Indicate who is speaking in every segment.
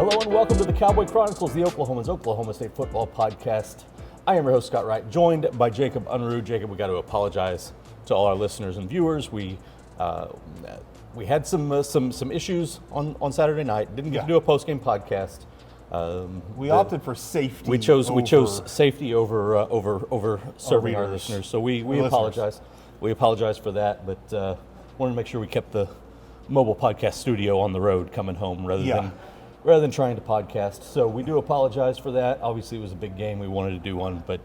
Speaker 1: Hello and welcome to the Cowboy Chronicles, the Oklahoman's Oklahoma State football podcast. I am your host, Scott Wright, joined by Jacob Unruh. Jacob, we got to apologize to all our listeners and viewers. We had some issues on Saturday night. Didn't get to do a post-game podcast.
Speaker 2: We opted for safety.
Speaker 1: We chose safety over serving our listeners. So we apologize. We apologize for that, but wanted to make sure we kept the mobile podcast studio on the road coming home rather than trying to podcast. So we do apologize for that. Obviously, it was a big game. We wanted to do one, but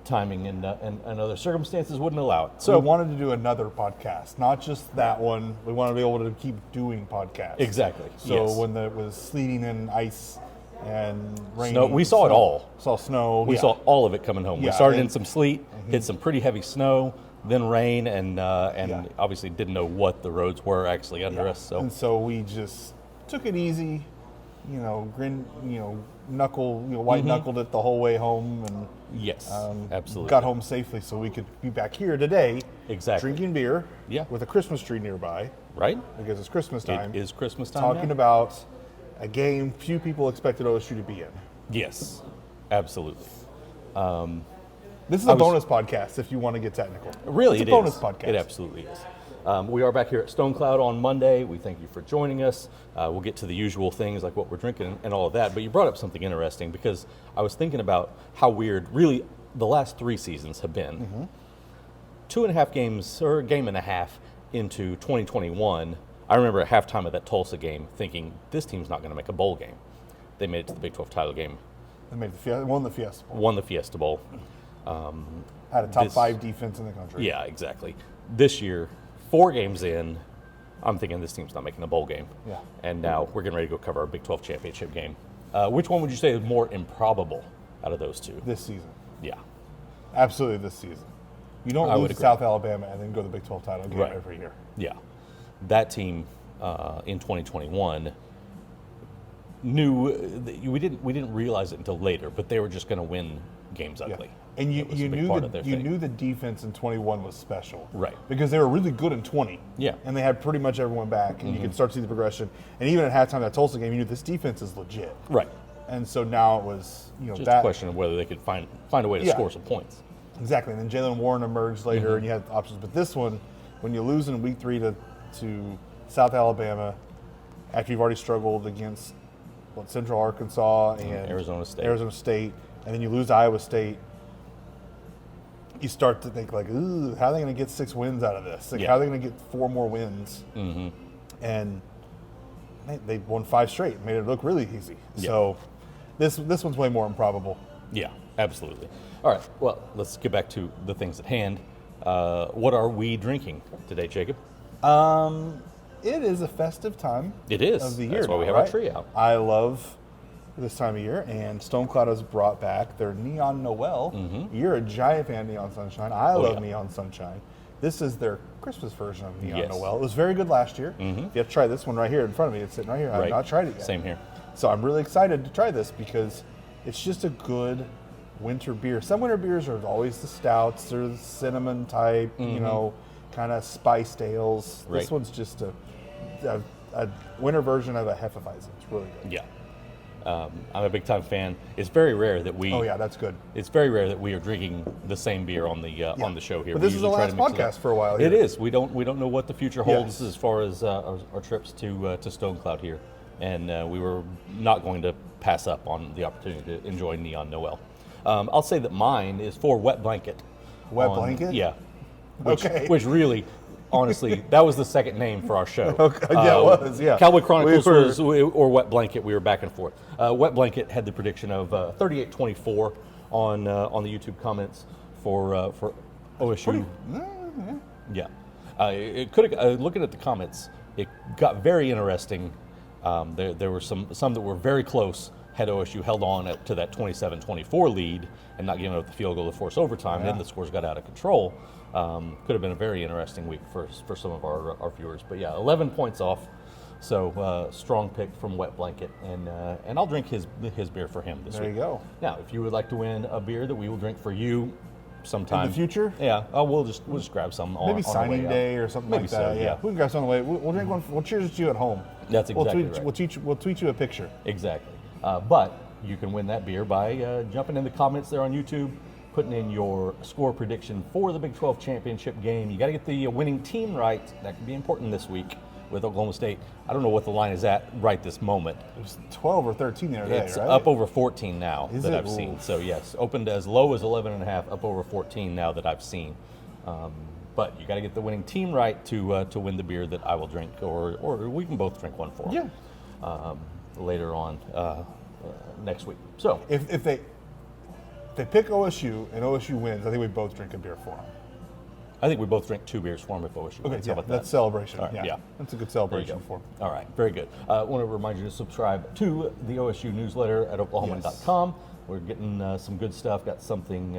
Speaker 1: timing and other circumstances wouldn't allow it.
Speaker 2: So we wanted to do another podcast, not just that one. We want to be able to keep doing podcasts.
Speaker 1: Exactly.
Speaker 2: So
Speaker 1: yes.
Speaker 2: when it was sleeting and ice and rain,
Speaker 1: we saw it all.
Speaker 2: Saw snow.
Speaker 1: We saw all of it coming home.
Speaker 2: Yeah,
Speaker 1: we started in some sleet, hit some pretty heavy snow, then rain, and obviously didn't know what the roads were actually under us.
Speaker 2: So we just took it easy, white knuckled it the whole way home, and
Speaker 1: yes, absolutely
Speaker 2: got home safely so we could be back here today, drinking beer, with a Christmas tree nearby,
Speaker 1: right?
Speaker 2: Because it's Christmas time.
Speaker 1: It is Christmas time.
Speaker 2: Talking about a game few people expected OSU to be in.
Speaker 1: Yes, absolutely.
Speaker 2: This is a bonus podcast if you want to get technical.
Speaker 1: Really,
Speaker 2: it's a bonus podcast.
Speaker 1: It absolutely is. We are back here at Stonecloud on Monday. We thank you for joining us. We'll get to the usual things like what we're drinking and all of that. But you brought up something interesting because I was thinking about how weird really the last 3 seasons have been. Mm-hmm. 2.5 games or a game and a half into 2021. I remember at halftime of that Tulsa game thinking this team's not going to make a bowl game. They made it to the Big 12 title game.
Speaker 2: They won the Fiesta Bowl.
Speaker 1: Won the Fiesta Bowl.
Speaker 2: Had a top 5 defense in the country.
Speaker 1: Yeah, exactly. This year, 4 games in, I'm thinking this team's not making a bowl game.
Speaker 2: Yeah.
Speaker 1: And now we're getting ready to go cover our Big 12 championship game. Which one would you say is more improbable out of those two?
Speaker 2: This season.
Speaker 1: Yeah.
Speaker 2: Absolutely this season. You don't lose to South Alabama and then go to the Big 12 title game every year.
Speaker 1: Yeah. That team in 2021 knew we didn't realize it until later, but they were just going to win games ugly.
Speaker 2: Yeah. And you knew the defense in 21 was special.
Speaker 1: Right.
Speaker 2: Because they were really good in 20.
Speaker 1: Yeah.
Speaker 2: And they had pretty much everyone back, and you could start to see the progression. And even at halftime of that Tulsa game, you knew this defense is legit.
Speaker 1: Right.
Speaker 2: And so now it was,
Speaker 1: just a question of whether they could find a way to score some points.
Speaker 2: Exactly. And then Jalen Warren emerged later, and you had options. But this one, when you lose in week 3 to South Alabama, after you've already struggled against Central Arkansas and
Speaker 1: Arizona
Speaker 2: State, and then you lose to Iowa State, you start to think like, ooh, how are they going to get 6 wins out of this? How are they going to get 4 more wins? Mm-hmm. And they won 5 straight, made it look really easy. Yeah. So this one's way more improbable.
Speaker 1: Yeah, absolutely. All right, well, let's get back to the things at hand. What are we drinking today, Jacob?
Speaker 2: It is a festive time.
Speaker 1: It is.
Speaker 2: Of the year.
Speaker 1: That's why we have our tree out.
Speaker 2: I love this time of year, and Stonecloud has brought back their Neon Noel. Mm-hmm. You're a giant fan of Neon Sunshine. I love Neon Sunshine. This is their Christmas version of Neon Noel. It was very good last year. Mm-hmm. You have to try this one right here in front of me. It's sitting right here. I have not tried it yet.
Speaker 1: Same here.
Speaker 2: So I'm really excited to try this because it's just a good winter beer. Some winter beers are always the stouts or the cinnamon type, kind of spiced ales.
Speaker 1: Right.
Speaker 2: This one's just a winter version of a Hefeweizen. It's really good.
Speaker 1: Yeah. I'm a big time fan. It's very rare that we.
Speaker 2: Oh yeah, that's good.
Speaker 1: It's very rare that we are drinking the same beer on the show here.
Speaker 2: But this is the last podcast for a while.
Speaker 1: It is. We don't know what the future holds as far as our trips to Stonecloud here, and we were not going to pass up on the opportunity to enjoy Neon Noel. I'll say that mine is for Wet Blanket.
Speaker 2: Blanket?
Speaker 1: Yeah. Which really. Honestly, that was the second name for our show.
Speaker 2: Okay. Yeah, it was. Yeah.
Speaker 1: Cowboy Chronicles or Wet Blanket. We were back and forth. Wet Blanket had the prediction of 38-24 on the YouTube comments for OSU. Yeah. It could looking at the comments, it got very interesting. There were some that were very close. Had OSU held on to that 27-24 lead and not giving up the field goal to force overtime, then the scores got out of control. Could have been a very interesting week for some of our viewers. But yeah, 11 points off. So strong pick from Wet Blanket, and I'll drink his beer for him this week.
Speaker 2: There you go.
Speaker 1: Now, if you would like to win a beer that we will drink for you sometime
Speaker 2: in the future.
Speaker 1: Yeah. Oh, we'll just grab some.
Speaker 2: Maybe
Speaker 1: on
Speaker 2: signing
Speaker 1: the way
Speaker 2: day
Speaker 1: out.
Speaker 2: or something
Speaker 1: Maybe
Speaker 2: like that.
Speaker 1: so,
Speaker 2: Yeah, we can grab some on the way. We'll drink one. We'll cheers to you at home.
Speaker 1: That's exactly right.
Speaker 2: We'll tweet you a picture.
Speaker 1: Exactly. But you can win that beer by jumping in the comments there on YouTube, putting in your score prediction for the Big 12 championship game. You got to get the winning team right. That could be important this week with Oklahoma State. I don't know what the line is at right this moment.
Speaker 2: It was 12 or 13 the other day,
Speaker 1: It's
Speaker 2: right?
Speaker 1: up over 14 now
Speaker 2: Is
Speaker 1: that
Speaker 2: it?
Speaker 1: I've seen.
Speaker 2: Ooh.
Speaker 1: So yes, opened as low as 11.5, up over 14 now that I've seen. But you got to get the winning team right to win the beer that I will drink, or we can both drink one for them.
Speaker 2: Yeah.
Speaker 1: Later on next week. So
Speaker 2: If they pick OSU and OSU wins, I think we both drink a beer for them.
Speaker 1: I think we both drink 2 beers for them if OSU
Speaker 2: Okay,
Speaker 1: wins. How
Speaker 2: yeah,
Speaker 1: about
Speaker 2: that's
Speaker 1: that?
Speaker 2: celebration.
Speaker 1: All right, yeah.
Speaker 2: That's a good
Speaker 1: There you
Speaker 2: celebration
Speaker 1: go.
Speaker 2: for them.
Speaker 1: All right, very good. I want to remind you to subscribe to the OSU newsletter at oklahoman.com. We're getting some good stuff. Got something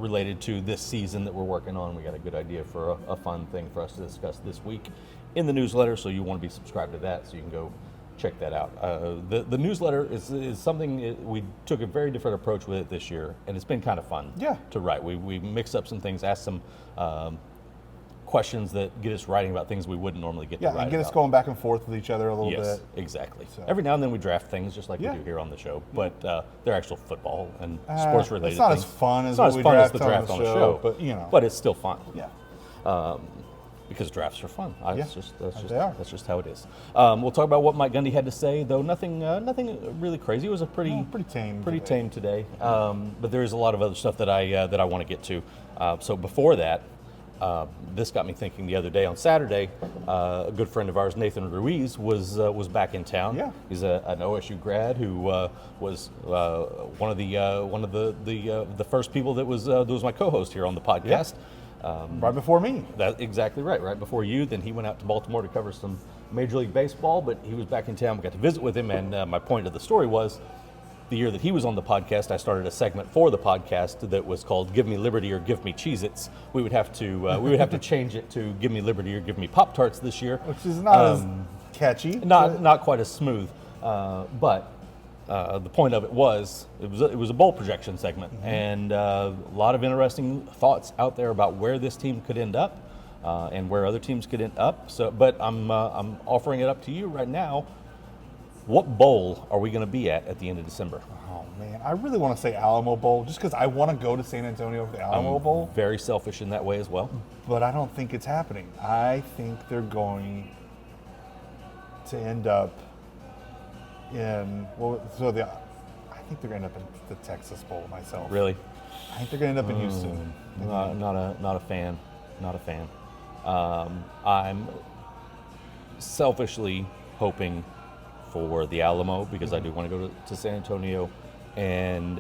Speaker 1: related to this season that we're working on. We got a good idea for a fun thing for us to discuss this week in the newsletter. So you want to be subscribed to that, so you can go check that out. The newsletter is something we took a very different approach with it this year, and it's been kind of fun.
Speaker 2: Yeah.
Speaker 1: To write. We mix up some things, ask some questions that get us writing about things we wouldn't normally get to write
Speaker 2: And get us
Speaker 1: about.
Speaker 2: going back and forth with each other a little
Speaker 1: Yes,
Speaker 2: bit.
Speaker 1: exactly.
Speaker 2: So-
Speaker 1: Every now and then we draft things just like
Speaker 2: Yeah.
Speaker 1: we do here on the show, but they're actual football and sports related.
Speaker 2: It's not
Speaker 1: things.
Speaker 2: as fun as
Speaker 1: It's not
Speaker 2: what
Speaker 1: as
Speaker 2: we
Speaker 1: fun as
Speaker 2: draft
Speaker 1: the draft on the show,
Speaker 2: but you know.
Speaker 1: but it's still fun.
Speaker 2: Yeah.
Speaker 1: Because drafts are fun.
Speaker 2: Yeah, they are.
Speaker 1: That's just how it is. We'll talk about what Mike Gundy had to say, though nothing really crazy. It was a pretty
Speaker 2: tame.
Speaker 1: pretty
Speaker 2: today.
Speaker 1: tame today. But there is a lot of other stuff that I want to get to. So before that, this got me thinking. The other day on Saturday, a good friend of ours, Nathan Ruiz, was back in town.
Speaker 2: Yeah.
Speaker 1: He's an OSU grad who was one of the first people that was my co-host here on the podcast.
Speaker 2: Right before me.
Speaker 1: That's exactly right. Right before you, then he went out to Baltimore to cover some Major League Baseball, but he was back in town. We got to visit with him, and my point of the story was the year that he was on the podcast, I started a segment for the podcast that was called "Give Me Liberty or Give Me Cheez-Its." We would have to change it to "Give Me Liberty or Give Me Pop-Tarts" this year,
Speaker 2: Which is not as catchy.
Speaker 1: not quite as smooth, but. The point of it was a bowl projection segment, and a lot of interesting thoughts out there about where this team could end up and where other teams could end up. So, but I'm offering it up to you right now. What bowl are we going to be at the end of December?
Speaker 2: Oh man, I really want to say Alamo Bowl just because I want to go to San Antonio for the Alamo Bowl,
Speaker 1: Very selfish in that way as well.
Speaker 2: but I don't think it's happening. I think they're going to end up in I think they're going to end up in the Texas Bowl myself.
Speaker 1: Really,
Speaker 2: I think they're going to end up in Houston.
Speaker 1: not a fan. Not a fan. I'm selfishly hoping for the Alamo because I do want to go to San Antonio, and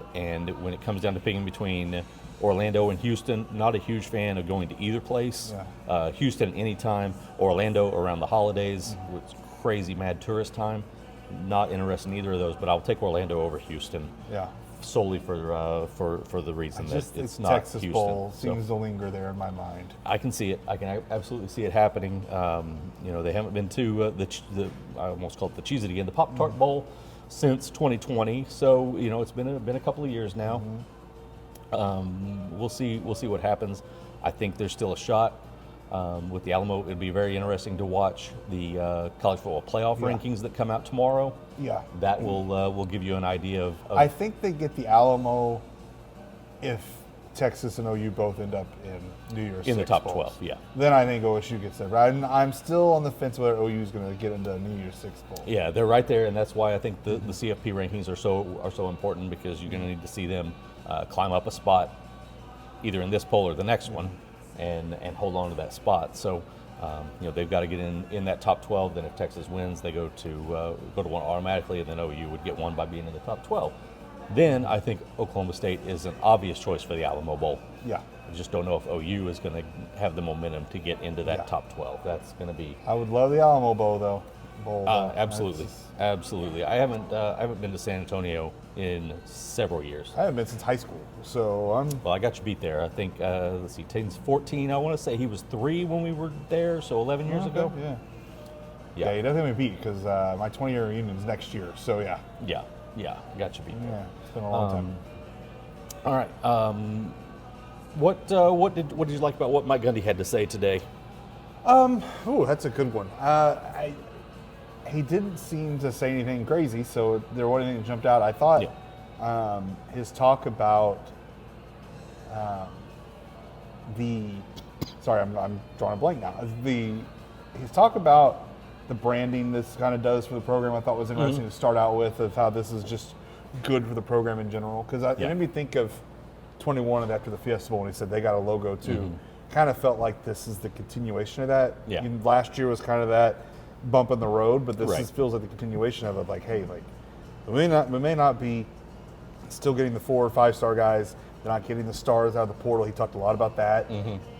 Speaker 1: when it comes down to picking between Orlando and Houston, not a huge fan of going to either place.
Speaker 2: Yeah.
Speaker 1: Houston anytime, Orlando around the holidays, with crazy mad tourist time. Not interested in either of those, but I'll take Orlando over Houston.
Speaker 2: Yeah.
Speaker 1: Solely for the reason that
Speaker 2: Just
Speaker 1: it's
Speaker 2: the
Speaker 1: not
Speaker 2: Texas
Speaker 1: Houston.
Speaker 2: Bowl
Speaker 1: So
Speaker 2: seems to linger there in my mind.
Speaker 1: I can see it. I can absolutely see it happening. They haven't been to the I almost call it the Cheez-It again, the Pop-Tart Bowl since 2020. So it's been a couple of years now. We'll see what happens. I think there's still a shot. With the Alamo, it'd be very interesting to watch the college football playoff rankings that come out tomorrow.
Speaker 2: Yeah.
Speaker 1: That will give you an idea of
Speaker 2: I think they get the Alamo if Texas and OU both end up in New Year's
Speaker 1: in the
Speaker 2: Six
Speaker 1: top
Speaker 2: bowls.
Speaker 1: 12. Yeah.
Speaker 2: Then I think OSU gets there. But I'm still on the fence whether OU is going to get into New Year's Six bowl.
Speaker 1: Yeah, they're right there, and that's why I think the CFP rankings are so important, because you're going to need to see them climb up a spot, either in this poll or the next one, and hold on to that spot. So they've got to get in that top 12. Then if Texas wins, they go to one automatically, and then OU would get one by being in the top 12. Then I think Oklahoma State is an obvious choice for the Alamo Bowl.
Speaker 2: Yeah.
Speaker 1: I just don't know if OU is going to have the momentum to get into that
Speaker 2: Yeah.
Speaker 1: top 12. That's going to be
Speaker 2: I would love the Alamo Bowl, though.
Speaker 1: absolutely,
Speaker 2: That's just-
Speaker 1: absolutely. I haven't been to San Antonio in several years.
Speaker 2: I haven't been since high school, so I'm.
Speaker 1: Well, I got you beat there. I think let's see, Tatum's 14. I want to say he was 3 when we were there, so 11 years ago.
Speaker 2: Yeah.
Speaker 1: Yeah.
Speaker 2: Yeah, he doesn't have me beat because my 20-year reunion is next year. So yeah.
Speaker 1: Yeah, got you beat there.
Speaker 2: Yeah, it's been a long time.
Speaker 1: All right. What did you like about what Mike Gundy had to say today?
Speaker 2: Oh, that's a good one. He didn't seem to say anything crazy, so there wasn't anything that jumped out. I thought his talk about I'm drawing a blank now. His talk about the branding this kind of does for the program, I thought was interesting to start out with, of how this is just good for the program in general. Because it made me think of 21 after the Fiesta Bowl when he said they got a logo too. Kind of felt like this is the continuation of that.
Speaker 1: Yeah.
Speaker 2: Last year was kind of that bump in the road, but this feels like the continuation of it. Like, hey, like we may not be still getting the 4 or 5 star guys. They're not getting the stars out of the portal. He talked a lot about that.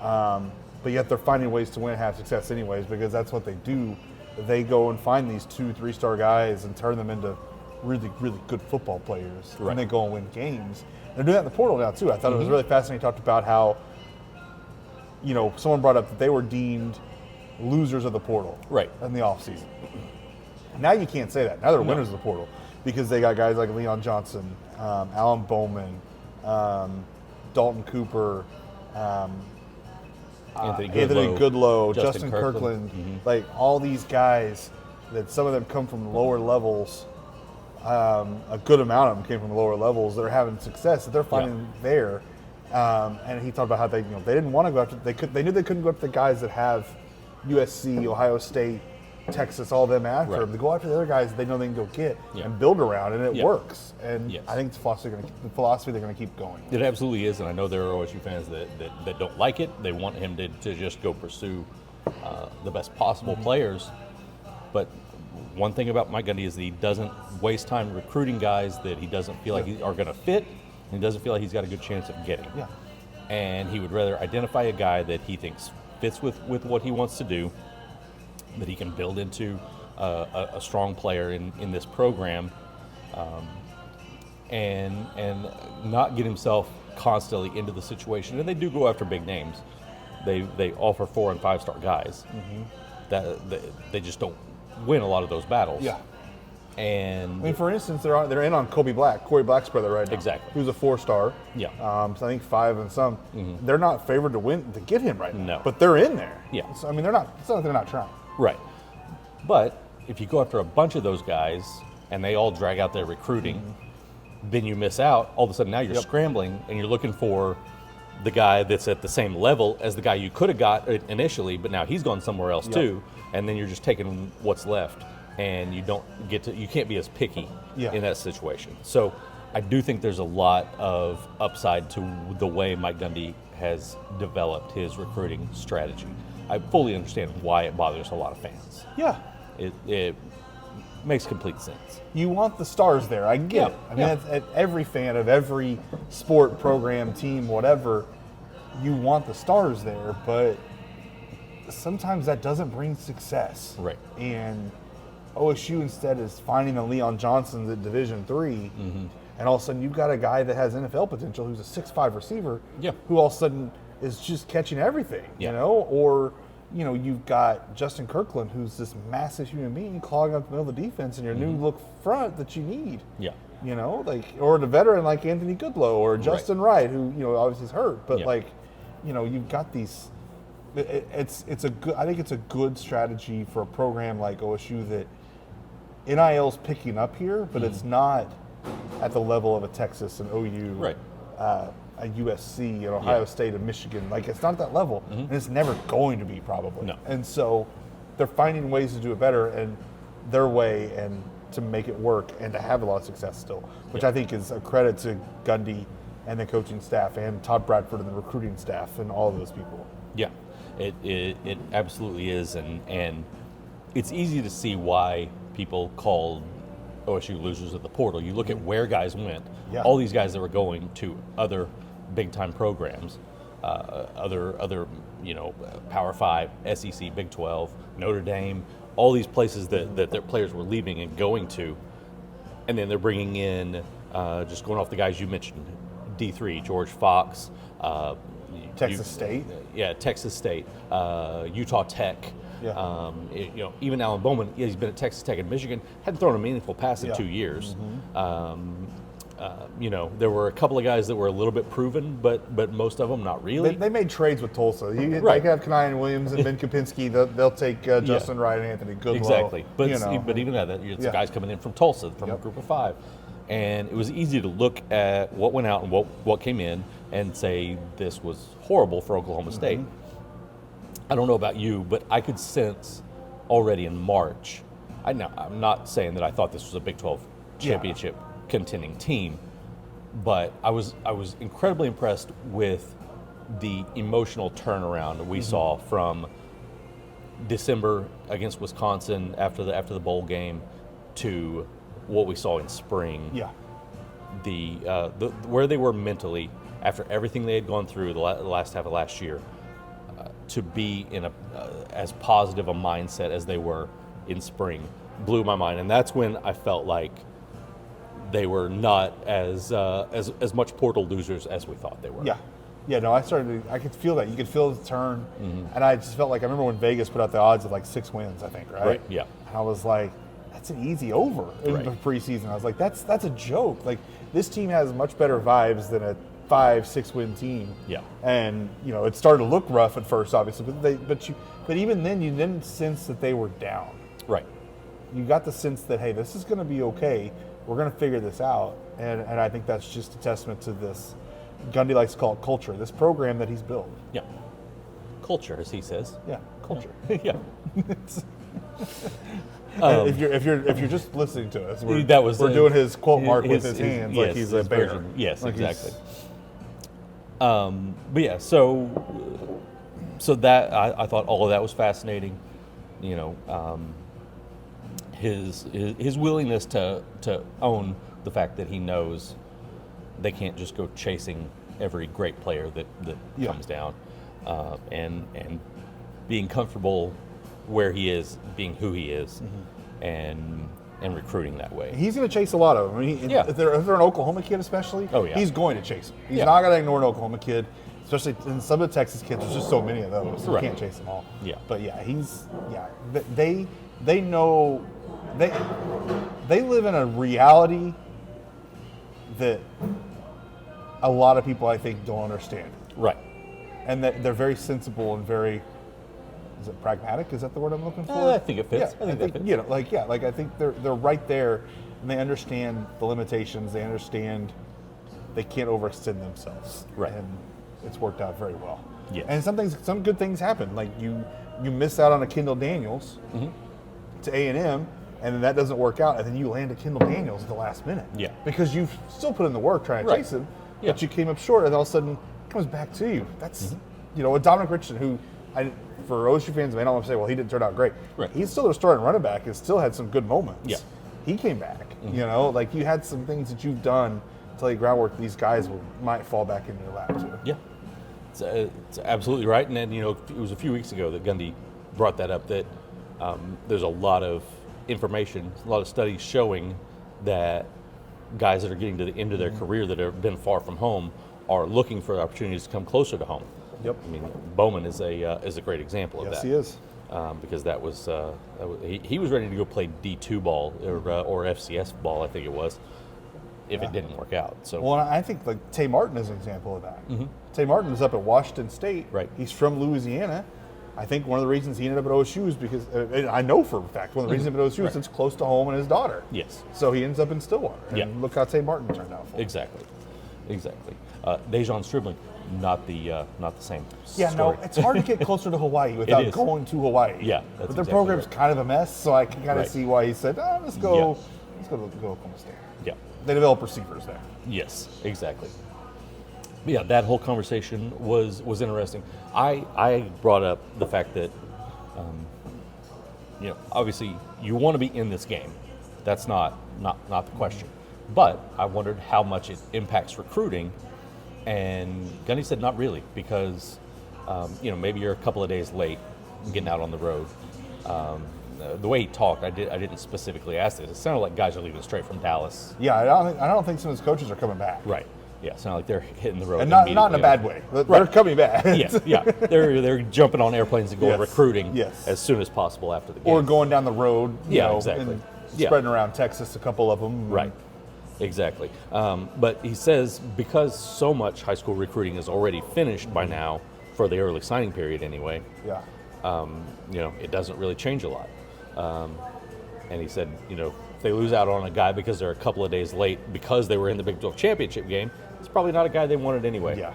Speaker 2: But yet they're finding ways to win and have success anyways, because that's what they do. They go and find these 2, 3 star guys and turn them into really, really good football players. And they go and win games. They're doing that in the portal now too. I thought it was really fascinating. He talked about how, someone brought up that they were deemed losers of the portal in the offseason. Now you can't say that. Now they're winners of the portal, because they got guys like Leon Johnson, Alan Bowman, Dalton Cooper,
Speaker 1: Anthony
Speaker 2: Goodlow, Justin Kirkland, like all these guys that some of them come from lower levels. A good amount of them came from lower levels that are having success that they're finding there. And he talked about how they didn't want to go after, they knew they couldn't go after the guys that have USC, Ohio State, Texas, all them after them. To go after the other guys that they know they can go get and build around, and it works. And I think the philosophy they're going to keep going.
Speaker 1: It absolutely is, and I know there are OSU fans that don't like it. They want him to just go pursue the best possible players. But one thing about Mike Gundy is that he doesn't waste time recruiting guys that he doesn't feel like are going to fit, and he doesn't feel like he's got a good chance of getting. And he would rather identify a guy that he thinks fits with what he wants to do, that he can build into a strong player in this program, and not get himself constantly into the situation. And they do go after big names. They offer 4 and 5 star guys. That they just don't win a lot of those battles. And
Speaker 2: I mean, for instance, they're in on Corey Black's brother right now.
Speaker 1: Exactly.
Speaker 2: Who's a 4-star. So I think 5 and some. They're not favored to get him right now. But they're in there. So, I mean, it's not like they're not trying.
Speaker 1: Right. But if you go after a bunch of those guys and they all drag out their recruiting, then you miss out. All of a sudden now you're scrambling and you're looking for the guy that's at the same level as the guy you could have got initially, but now he's gone somewhere else too. And then you're just taking what's left, and you can't be as picky in that situation. So I do think there's a lot of upside to the way Mike Gundy has developed his recruiting strategy. I fully understand why it bothers a lot of fans. It makes complete sense.
Speaker 2: You want the stars there. I get it. I mean, at every fan of every sport, program, team, whatever, you want the stars there, but sometimes that doesn't bring success. And OSU instead is finding the Leon Johnsons at Division III, and all of a sudden you've got a guy that has NFL potential who's a 6'5" receiver who all of a sudden is just catching everything, or you've got Justin Kirkland, who's this massive human being clogging up the middle of the defense and your new look front that you need. Or the veteran like Anthony Goodlow or Justin Wright, who obviously is hurt, but you've got these. I think it's a good strategy for a program like OSU that NIL's picking up here, but it's not at the level of a Texas and OU, a USC, and Ohio State and Michigan. Like, it's not that level, and it's never going to be probably. And so they're finding ways to do it better and their way, and to make it work and to have a lot of success still, which I think is a credit to Gundy and the coaching staff and Todd Bradford and the recruiting staff and all of those people.
Speaker 1: It absolutely is, and it's easy to see why people called OSU losers of the portal. You look at where guys went, all these guys that were going to other big-time programs, other Power 5, SEC, Big 12, Notre Dame, all these places that their players were leaving and going to, and then they're bringing in, just going off the guys you mentioned, D3, George Fox,
Speaker 2: Texas State.
Speaker 1: Texas State, Utah Tech. Even Alan Bowman, he's been at Texas Tech and Michigan, hadn't thrown a meaningful pass in 2 years. There were a couple of guys that were a little bit proven, but most of them not really.
Speaker 2: They made trades with Tulsa. They
Speaker 1: Right.
Speaker 2: could have Kanyan Williams and Ben Kapinski. They'll take Justin Wright and Anthony Goodlow.
Speaker 1: Exactly. But
Speaker 2: you know.
Speaker 1: but even that, it's
Speaker 2: Yeah.
Speaker 1: guys coming in from Tulsa, from a group of 5. And it was easy to look at what went out and what came in and say this was horrible for Oklahoma State. I don't know about you, but I could sense already in March. I'm not saying that I thought this was a Big 12 championship contending team, but I was incredibly impressed with the emotional turnaround we saw from December against Wisconsin after the bowl game to what we saw in spring.
Speaker 2: Yeah.
Speaker 1: The where they were mentally after everything they had gone through the last half of last year, to be in as positive a mindset as they were in spring blew my mind, and that's when I felt like they were not as much portal losers as we thought they were.
Speaker 2: Yeah, no, I could feel that. You could feel the turn. And I just felt like, I remember when Vegas put out the odds of like 6 wins, I think, right?
Speaker 1: Right, yeah.
Speaker 2: And I was like, that's an easy over in the preseason. I was like, that's a joke. Like, this team has much better vibes than a 5-6 win team.
Speaker 1: Yeah.
Speaker 2: And, it started to look rough at first, obviously, but even then you didn't sense that they were down.
Speaker 1: Right.
Speaker 2: You got the sense that, hey, this is going to be okay. We're going to figure this out. And I think that's just a testament to this, Gundy likes to call it culture, this program that he's built.
Speaker 1: Yeah. Culture, as he says.
Speaker 2: Yeah, culture.
Speaker 1: Yeah.
Speaker 2: If you're just listening to us, we're doing his quote mark with his hands, like he's a bear.
Speaker 1: Version. Yes,
Speaker 2: like
Speaker 1: exactly. But yeah, so that I thought all of that was fascinating. His willingness to own the fact that he knows they can't just go chasing every great player that comes down, and being comfortable where he is, being who he is, and recruiting that way.
Speaker 2: He's going to chase a lot of them. I mean, if they're an Oklahoma kid especially, he's going to chase them. He's not going to ignore an Oklahoma kid, especially in some of the Texas kids. There's just so many of those. So you can't chase them all.
Speaker 1: Yeah.
Speaker 2: But they know, they live in a reality that a lot of people, I think, don't understand.
Speaker 1: Right.
Speaker 2: And that they're very sensible and very, is it pragmatic? Is that the word I'm looking for?
Speaker 1: I think it fits.
Speaker 2: Yeah, I think that fits. I think they're right there, and they understand the limitations. They understand they can't overextend themselves.
Speaker 1: Right.
Speaker 2: And it's worked out very well.
Speaker 1: Yes.
Speaker 2: And some good things happen. Like you miss out on a Kendall Daniels to A&M, and then that doesn't work out, and then you land a Kendall Daniels at the last minute.
Speaker 1: Yeah.
Speaker 2: Because you've still put in the work trying to chase him, but you came up short, and all of a sudden it comes back to you. That's, a Dominic Richardson, who, for OSU fans, they don't want to say, well, he didn't turn out great.
Speaker 1: Right.
Speaker 2: He's still their starting running back and still had some good moments.
Speaker 1: Yeah.
Speaker 2: He came back. Like you had some things that you've done to lay groundwork. These guys might fall back into your lap too.
Speaker 1: Yeah. It's absolutely right. And then, it was a few weeks ago that Gundy brought that up, that there's a lot of information, a lot of studies showing that guys that are getting to the end of their career that have been far from home are looking for opportunities to come closer to home.
Speaker 2: Yep.
Speaker 1: I mean, Bowman is a great example of that.
Speaker 2: Yes, he is.
Speaker 1: Because that was he was ready to go play D2 ball or FCS ball, I think it was, if it didn't work out. So
Speaker 2: well, I think like Tay Martin is an example of that. Tay Martin was up at Washington State.
Speaker 1: Right.
Speaker 2: He's from Louisiana. I think one of the reasons he ended up at OSU is because I know for a fact one of the reasons he ended up at OSU is it's close to home and his daughter.
Speaker 1: Yes.
Speaker 2: So he ends up in Stillwater. And look how Tay Martin turned out for him.
Speaker 1: Exactly. Dejon Stribling, not the same.
Speaker 2: Yeah,
Speaker 1: story.
Speaker 2: no, it's hard to get closer to Hawaii without going to Hawaii.
Speaker 1: Yeah, that's
Speaker 2: but their
Speaker 1: exactly
Speaker 2: program's
Speaker 1: right.
Speaker 2: kind of a mess, so I can kind of see why he said, let's go to Oklahoma State.
Speaker 1: Yeah.
Speaker 2: They develop receivers there.
Speaker 1: Yes, exactly. But yeah, that whole conversation was interesting. I brought up the fact that, obviously you want to be in this game. That's not the question. But I wondered how much it impacts recruiting, and Gundy said not really, because maybe you're a couple of days late getting out on the road. The way he talked, I didn't specifically ask this. It sounded like guys are leaving straight from Dallas.
Speaker 2: Yeah, I don't think some of his coaches are coming back.
Speaker 1: Right. Yeah, it sounded like they're hitting the road.
Speaker 2: And not in a bad way. They're coming back.
Speaker 1: Yeah. They're jumping on airplanes and going recruiting as soon as possible after the game.
Speaker 2: Or going down the road.
Speaker 1: Exactly.
Speaker 2: And spreading around Texas, a couple of them.
Speaker 1: Right. Exactly. But he says because so much high school recruiting is already finished by now, for the early signing period anyway,
Speaker 2: Yeah.
Speaker 1: it doesn't really change a lot. And he said, if they lose out on a guy because they're a couple of days late because they were in the Big 12 championship game, it's probably not a guy they wanted anyway.
Speaker 2: Yeah.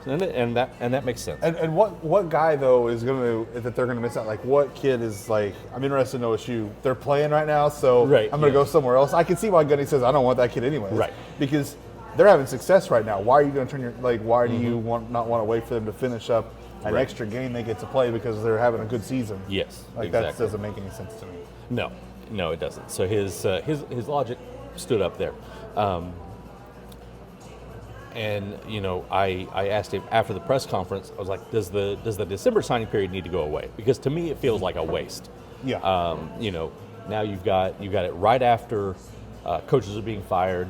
Speaker 1: And that makes sense.
Speaker 2: And what guy though is that they're gonna miss out? Like what kid is like? I'm interested in OSU. They're playing right now, so
Speaker 1: Right,
Speaker 2: I'm gonna go somewhere else. I can see why Gundy says I don't want that kid anyway.
Speaker 1: Right.
Speaker 2: Because they're having success right now. Why are you gonna turn your Why do you not want to wait for them to finish up an
Speaker 1: Right.
Speaker 2: extra game they get to play because they're having a good season?
Speaker 1: Yes,
Speaker 2: Like
Speaker 1: exactly.
Speaker 2: that doesn't make any sense to me.
Speaker 1: No, it doesn't. So his logic stood up there. And I asked him after the press conference. I was like, "Does the December signing period need to go away?" Because to me, it feels like a waste.
Speaker 2: Yeah.
Speaker 1: Now you've got it right after coaches are being fired,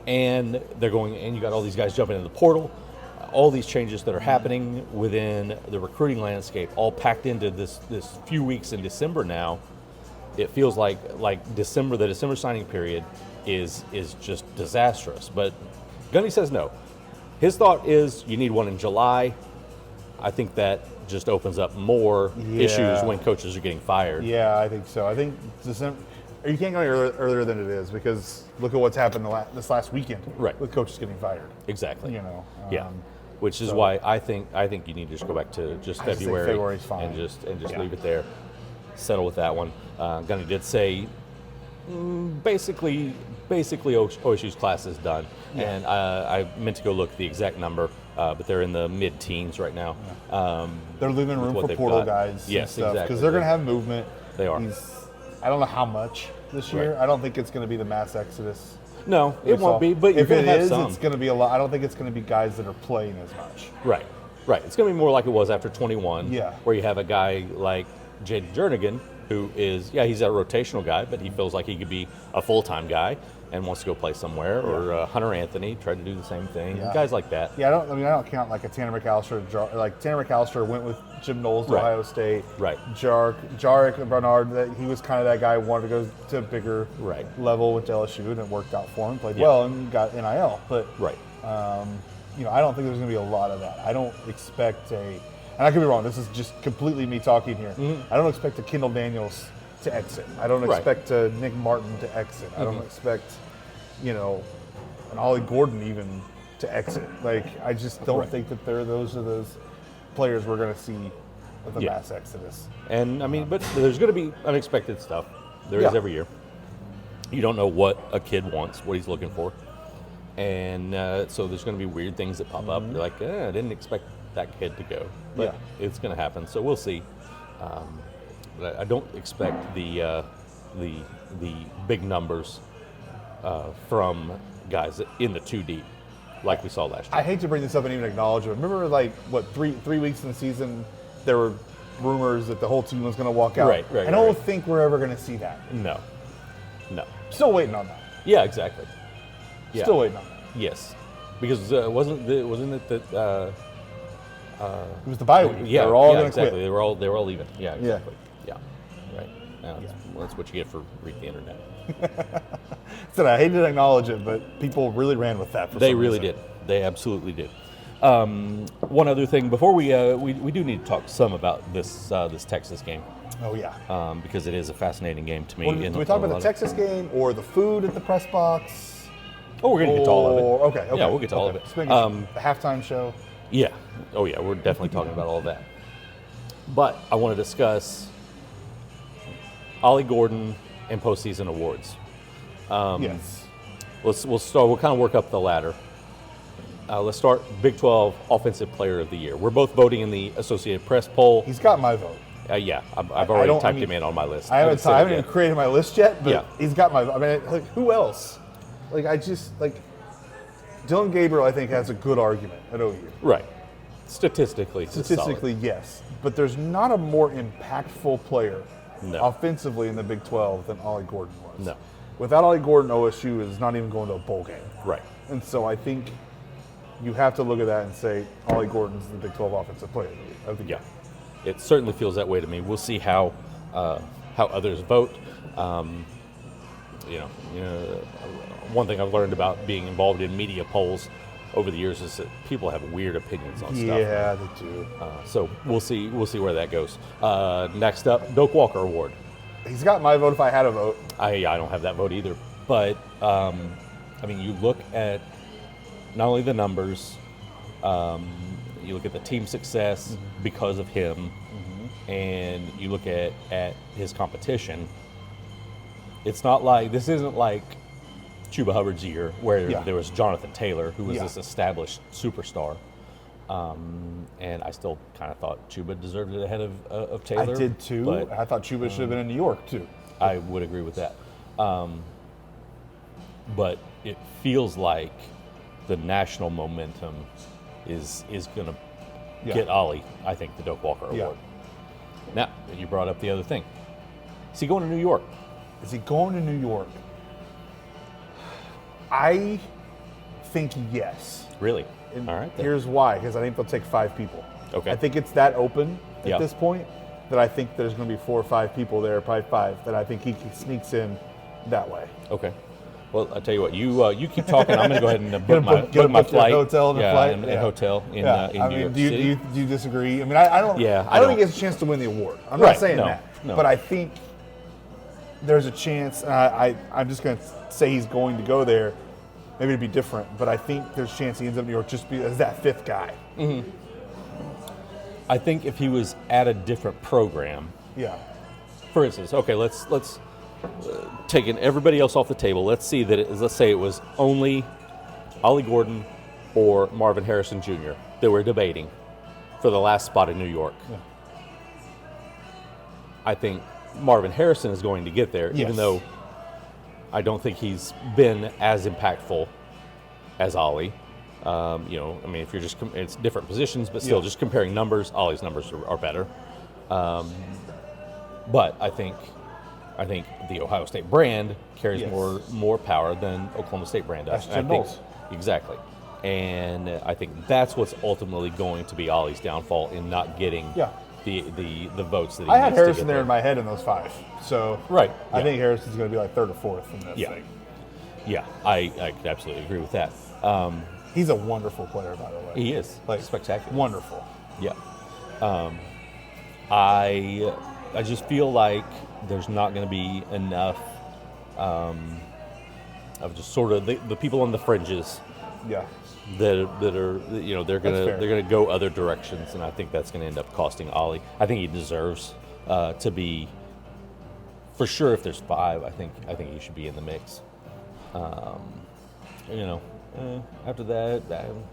Speaker 1: and they're going, and you got all these guys jumping into the portal, all these changes that are happening within the recruiting landscape, all packed into this few weeks in December now. It feels like the December signing period is just disastrous. But Gundy says no. His thought is you need one in July. I think that just opens up more issues when coaches are getting fired.
Speaker 2: Yeah, I think so. I think December. You can't go any earlier than it is because look at what's happened this last weekend.
Speaker 1: Right.
Speaker 2: With coaches getting fired.
Speaker 1: Exactly.
Speaker 2: Yeah.
Speaker 1: Which is why I think you need to just go back to just February
Speaker 2: February's fine.
Speaker 1: and just leave it there. Settle with that one. Gundy did say basically OSU's class is done, and I meant to go look at the exact number, but they're in the mid-teens right now.
Speaker 2: They're leaving room
Speaker 1: what
Speaker 2: for
Speaker 1: they've
Speaker 2: portal
Speaker 1: got.
Speaker 2: guys.
Speaker 1: Yes,
Speaker 2: and stuff,
Speaker 1: exactly.
Speaker 2: Because they're going to have movement.
Speaker 1: They are.
Speaker 2: I don't know how much this year.
Speaker 1: Right.
Speaker 2: I don't think it's going to be the mass exodus.
Speaker 1: No, it won't be. But you're
Speaker 2: if
Speaker 1: going
Speaker 2: it
Speaker 1: to have
Speaker 2: is,
Speaker 1: some.
Speaker 2: it's going to be a lot. I don't think it's going to be guys that are playing as much.
Speaker 1: Right. It's going to be more like it was after 21,
Speaker 2: Yeah.
Speaker 1: where you have a guy like Jaden Jernigan, who is, he's a rotational guy, but he feels like he could be a full-time guy and wants to go play somewhere, or Hunter Anthony tried to do the same thing.
Speaker 2: Yeah.
Speaker 1: Guys like that.
Speaker 2: Yeah, I don't count like a Tanner McAllister. Like Tanner McAllister went with Jim Knowles to
Speaker 1: Right.
Speaker 2: Ohio State.
Speaker 1: Right.
Speaker 2: Jarek Bernard, he was kind of that guy who wanted to go to a bigger
Speaker 1: Right.
Speaker 2: level with LSU, and it worked out for him. Played
Speaker 1: Yeah.
Speaker 2: well and got NIL. But
Speaker 1: Right.
Speaker 2: I don't think there's going to be a lot of that. I don't expect and I could be wrong. This is just completely me talking here. I don't expect a Kendall Daniels to exit. I don't
Speaker 1: Right.
Speaker 2: expect a Nick Martin to exit. I don't expect, an Ollie Gordon even to exit. Like, I just don't
Speaker 1: Right.
Speaker 2: think that those are those players we're going to see with the
Speaker 1: Yeah.
Speaker 2: mass exodus.
Speaker 1: And, but there's going to be unexpected stuff. There is
Speaker 2: Yeah.
Speaker 1: every year. You don't know what a kid wants, what he's looking for. And so there's going to be weird things that pop up. You're like, I didn't expect that kid to go. But it's going to happen, so we'll see. But I don't expect the big numbers from guys in the 2 deep like we saw last year.
Speaker 2: I hate to bring this up and even acknowledge it. Remember, three weeks in the season, there were rumors that the whole team was going to walk out.
Speaker 1: Right,
Speaker 2: I don't think we're ever going to see that.
Speaker 1: No.
Speaker 2: Still waiting on that.
Speaker 1: Yeah, exactly. Yeah.
Speaker 2: Still waiting on that.
Speaker 1: Yes, because wasn't it that?
Speaker 2: It was the bye week.
Speaker 1: Yeah,
Speaker 2: they were all
Speaker 1: yeah,
Speaker 2: going to
Speaker 1: exactly.
Speaker 2: quit.
Speaker 1: They were all leaving. Yeah, exactly. Yeah, right. That's what you get for reading the internet.
Speaker 2: Said I hate to acknowledge it, but people really ran with that.
Speaker 1: They really did. They absolutely did. One other thing before we do need to talk some about this Texas game.
Speaker 2: Oh yeah.
Speaker 1: Because it is a fascinating game to me.
Speaker 2: Do we talk about the Texas game or the food at the press box?
Speaker 1: Oh, we're going to get to all of it.
Speaker 2: Okay.
Speaker 1: Yeah, we'll get to all of it.
Speaker 2: The halftime show.
Speaker 1: Yeah. Oh, yeah. We're definitely talking about all of that. But I want to discuss Ollie Gordon and postseason awards.
Speaker 2: Yes.
Speaker 1: We'll start. We'll kind of work up the ladder. Let's start Big 12 Offensive Player of the Year. We're both voting in the Associated Press poll.
Speaker 2: He's got my vote.
Speaker 1: Yeah, I've already typed him in on my list.
Speaker 2: I haven't even created my list yet, but
Speaker 1: Yeah.
Speaker 2: he's got my. I mean, who else? Dylan Gabriel, I think, has a good argument at OU.
Speaker 1: Right. Statistically, it's
Speaker 2: Statistically, yes, but there's not a more impactful player
Speaker 1: No.
Speaker 2: offensively in the Big 12 than Ollie Gordon was.
Speaker 1: No.
Speaker 2: Without Ollie Gordon, OSU is not even going to a bowl game.
Speaker 1: Right.
Speaker 2: And so I think you have to look at that and say Ollie Gordon's the Big 12 offensive player of the year.
Speaker 1: Yeah. It certainly feels that way to me. We'll see how others vote. one thing I've learned about being involved in media polls over the years is that people have weird opinions on stuff.
Speaker 2: Yeah, they do.
Speaker 1: So we'll see where that goes. Next up, Doak Walker Award.
Speaker 2: He's got my vote if I had a vote.
Speaker 1: I don't have that vote either, but you look at not only the numbers, you look at the team success because of him, and you look at his competition. It's not like this isn't like Chuba Hubbard's year where there was Jonathan Taylor, who was this established superstar. And I still kind of thought Chuba deserved it ahead of Taylor.
Speaker 2: I did too.
Speaker 1: But
Speaker 2: I thought Chuba should have been in New York too.
Speaker 1: I would agree with that. But it feels like the national momentum is going to get Ollie, I think, the Doak Walker Award. Now, you brought up the other thing. Is he going to New York?
Speaker 2: Is he going to New York? I think yes.
Speaker 1: Really?
Speaker 2: And
Speaker 1: all right. Then.
Speaker 2: Here's why, because I think they'll take 5 people.
Speaker 1: Okay.
Speaker 2: I think it's that open at this point that I think there's going to be 4 or 5 people there, probably 5, that I think he sneaks in that way.
Speaker 1: Okay. Well, I'll tell you what. You keep talking. I'm going to go ahead and book my flight.
Speaker 2: Hotel and flight.
Speaker 1: And hotel in New York City.
Speaker 2: Do you disagree? I mean, I don't.
Speaker 1: Yeah,
Speaker 2: I don't think he has a chance to win the award. I'm not saying that, but I think there's a chance. And I'm just going to say he's going to go there. Maybe it'd be different, but I think there's a chance he ends up in New York just as that 5th guy.
Speaker 1: Mm-hmm. I think if he was at a different program.
Speaker 2: Yeah.
Speaker 1: For instance, okay, let's taking everybody else off the table. Let's say it was only Ollie Gordon or Marvin Harrison Jr. that were debating for the last spot in New York. Yeah. I think Marvin Harrison is going to get there, even though I don't think he's been as impactful as Ollie. If you're just it's different positions, but still just comparing numbers, Ollie's numbers are better. But I think the Ohio State brand carries more power than Oklahoma State brand does. Exactly. And I think that's what's ultimately going to be Ollie's downfall in not getting the votes that he needs to get.
Speaker 2: I had Harrison there in my head in those 5. So I think Harrison's going to be like 3rd or 4th in this thing.
Speaker 1: Yeah, I could absolutely agree with that.
Speaker 2: He's a wonderful player, by the way.
Speaker 1: He is. Spectacular.
Speaker 2: Wonderful.
Speaker 1: Yeah. I just feel like there's not going to be enough of just sort of the people on the fringes.
Speaker 2: Yeah.
Speaker 1: That are they're gonna go other directions, and I think that's going to end up costing Ollie. I think he deserves to be, for sure. If there's 5, I think he should be in the mix. After that,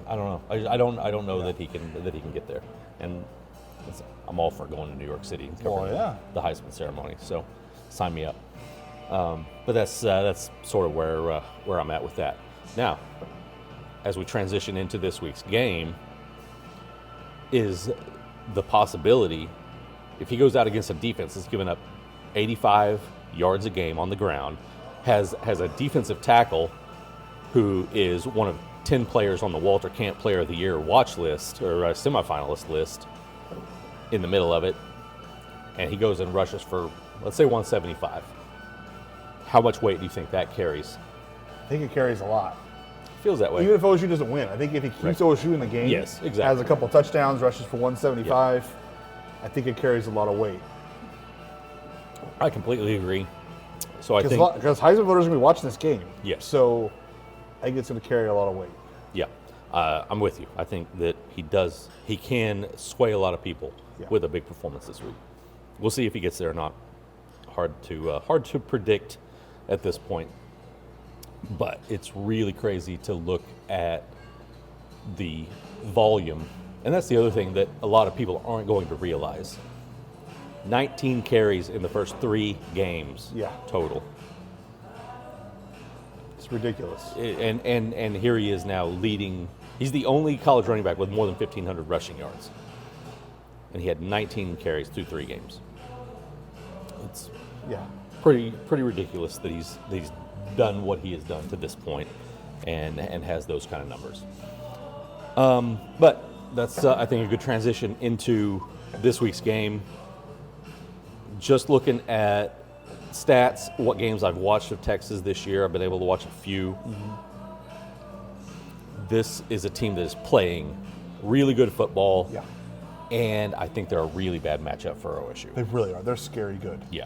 Speaker 1: I don't know. I don't know that he can get there, and I'm all for going to New York City and covering the Heisman ceremony. So sign me up. But that's sort of where I'm at with that. Now, as we transition into this week's game, is the possibility, if he goes out against a defense that's given up 85 yards a game on the ground, has a defensive tackle who is one of 10 players on the Walter Camp Player of the Year watch list or semifinalist list in the middle of it, and he goes and rushes for, let's say, 175. How much weight do you think that carries?
Speaker 2: I think it carries a lot.
Speaker 1: Feels that way.
Speaker 2: Even if OSU doesn't win, I think if he keeps OSU in the game, has a couple touchdowns, rushes for 175, I think it carries a lot of weight.
Speaker 1: I completely agree. So
Speaker 2: because Heisman voters are going to be watching this game.
Speaker 1: Yes.
Speaker 2: So I think it's going to carry a lot of weight.
Speaker 1: Yeah. I'm with you. I think that he can sway a lot of people with a big performance this week. We'll see if he gets there or not. Hard to predict at this point. But it's really crazy to look at the volume. And that's the other thing that a lot of people aren't going to realize. 19 carries in the first 3 games total.
Speaker 2: It's ridiculous.
Speaker 1: And here he is now leading. He's the only college running back with more than 1,500 rushing yards. And he had 19 carries through 3 games. It's pretty ridiculous that he's done what he has done to this point and has those kind of numbers. But that's, I think, a good transition into this week's game. Just looking at stats, what games I've watched of Texas this year, I've been able to watch a few. This is a team that is playing really good football.
Speaker 2: Yeah.
Speaker 1: And I think they're a really bad matchup for OSU.
Speaker 2: They really are. They're scary good.
Speaker 1: Yeah.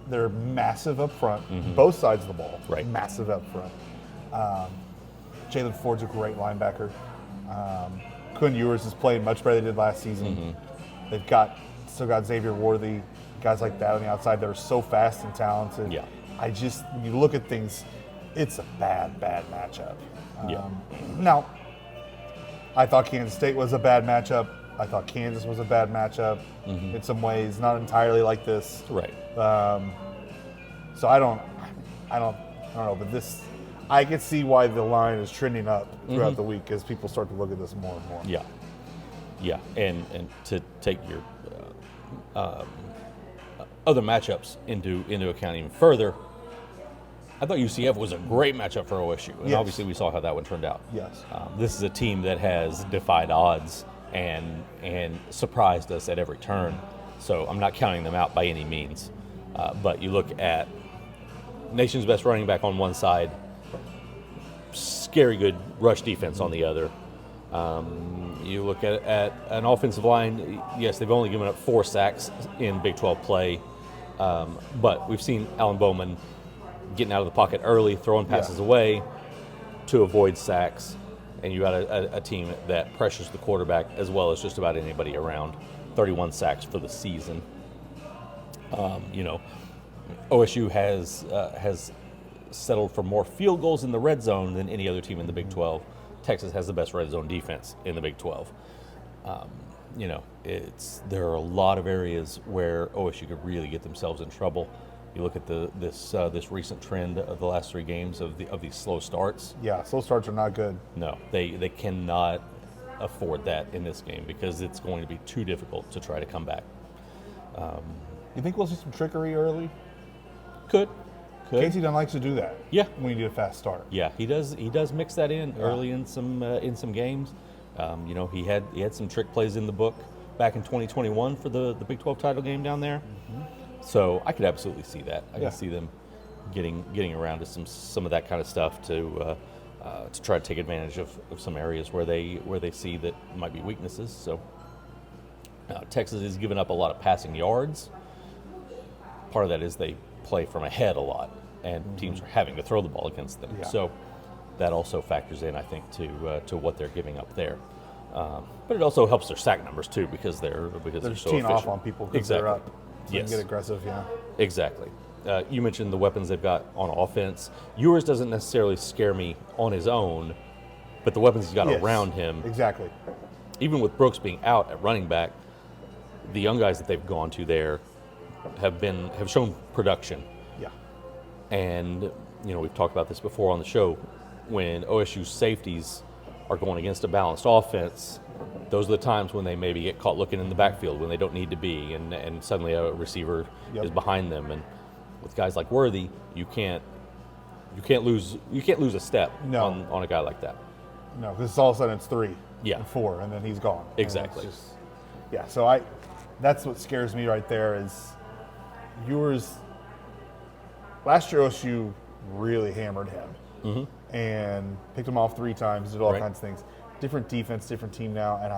Speaker 2: They're massive up front, both sides of the ball.
Speaker 1: Right.
Speaker 2: Massive up front. Jalen Ford's a great linebacker. Quinn Ewers is playing much better than they did last season. They've still got Xavier Worthy, guys like that on the outside that are so fast and talented.
Speaker 1: Yeah.
Speaker 2: When you look at things, it's a bad matchup.
Speaker 1: Yeah.
Speaker 2: Now, I thought Kansas State was a bad matchup. I thought Kansas was a bad matchup in some ways, not entirely like this.
Speaker 1: Right.
Speaker 2: So I don't know, but this, I can see why the line is trending up throughout the week as people start to look at this more and more.
Speaker 1: Yeah. Yeah. And to take your other matchups into account even further, I thought UCF was a great matchup for OSU, and obviously we saw how that one turned out.
Speaker 2: Yes.
Speaker 1: This is a team that has defied odds and surprised us at every turn. So I'm not counting them out by any means. But you look at nation's best running back on one side, scary good rush defense on the other. You look at an offensive line, yes, they've only given up 4 sacks in Big 12 play, but we've seen Alan Bowman getting out of the pocket early, throwing passes away to avoid sacks, and you got a team that pressures the quarterback as well as just about anybody around. 31 sacks for the season. OSU has settled for more field goals in the red zone than any other team in the Big 12. Texas has the best red zone defense in the Big 12. There are a lot of areas where OSU could really get themselves in trouble. You look at this recent trend of the last 3 games of these slow starts.
Speaker 2: Yeah, slow starts are not good.
Speaker 1: No, they cannot afford that in this game because it's going to be too difficult to try to come back.
Speaker 2: You think we'll see some trickery early?
Speaker 1: Could.
Speaker 2: Casey Dunn likes to do that.
Speaker 1: Yeah.
Speaker 2: When you need a fast start.
Speaker 1: Yeah, he does mix that in early in some games. He had some trick plays in the book back in 2021 for the Big 12 title game down there. So I could absolutely see that. I can see them getting around to some of that kind of stuff to try to take advantage of some areas where they see that might be weaknesses. So Texas has given up a lot of passing yards. Part of that is they play from ahead a lot, and teams are having to throw the ball against them.
Speaker 2: Yeah.
Speaker 1: So that also factors in, I think, to what they're giving up there. But it also helps their sack numbers too because they're so
Speaker 2: teeing
Speaker 1: efficient.
Speaker 2: off on people because they're up. So
Speaker 1: Yes.
Speaker 2: they can get aggressive. Yeah.
Speaker 1: Exactly. You mentioned the weapons they've got on offense. Ewers doesn't necessarily scare me on his own, but the weapons he's got around him.
Speaker 2: Exactly.
Speaker 1: Even with Brooks being out at running back, the young guys that they've gone to there have shown production.
Speaker 2: Yeah.
Speaker 1: And we've talked about this before on the show. When OSU safeties are going against a balanced offense, those are the times when they maybe get caught looking in the backfield when they don't need to be, and suddenly a receiver is behind them. And with guys like Worthy, you can't lose a step on a guy like that.
Speaker 2: No, because all of a sudden it's 3
Speaker 1: Yeah.
Speaker 2: and 4, and then he's gone. And it's
Speaker 1: Exactly.
Speaker 2: So that's what scares me right there is Ewers. Last year OSU really hammered him and picked him off 3 times, did all kinds of things. Different defense, different team now, and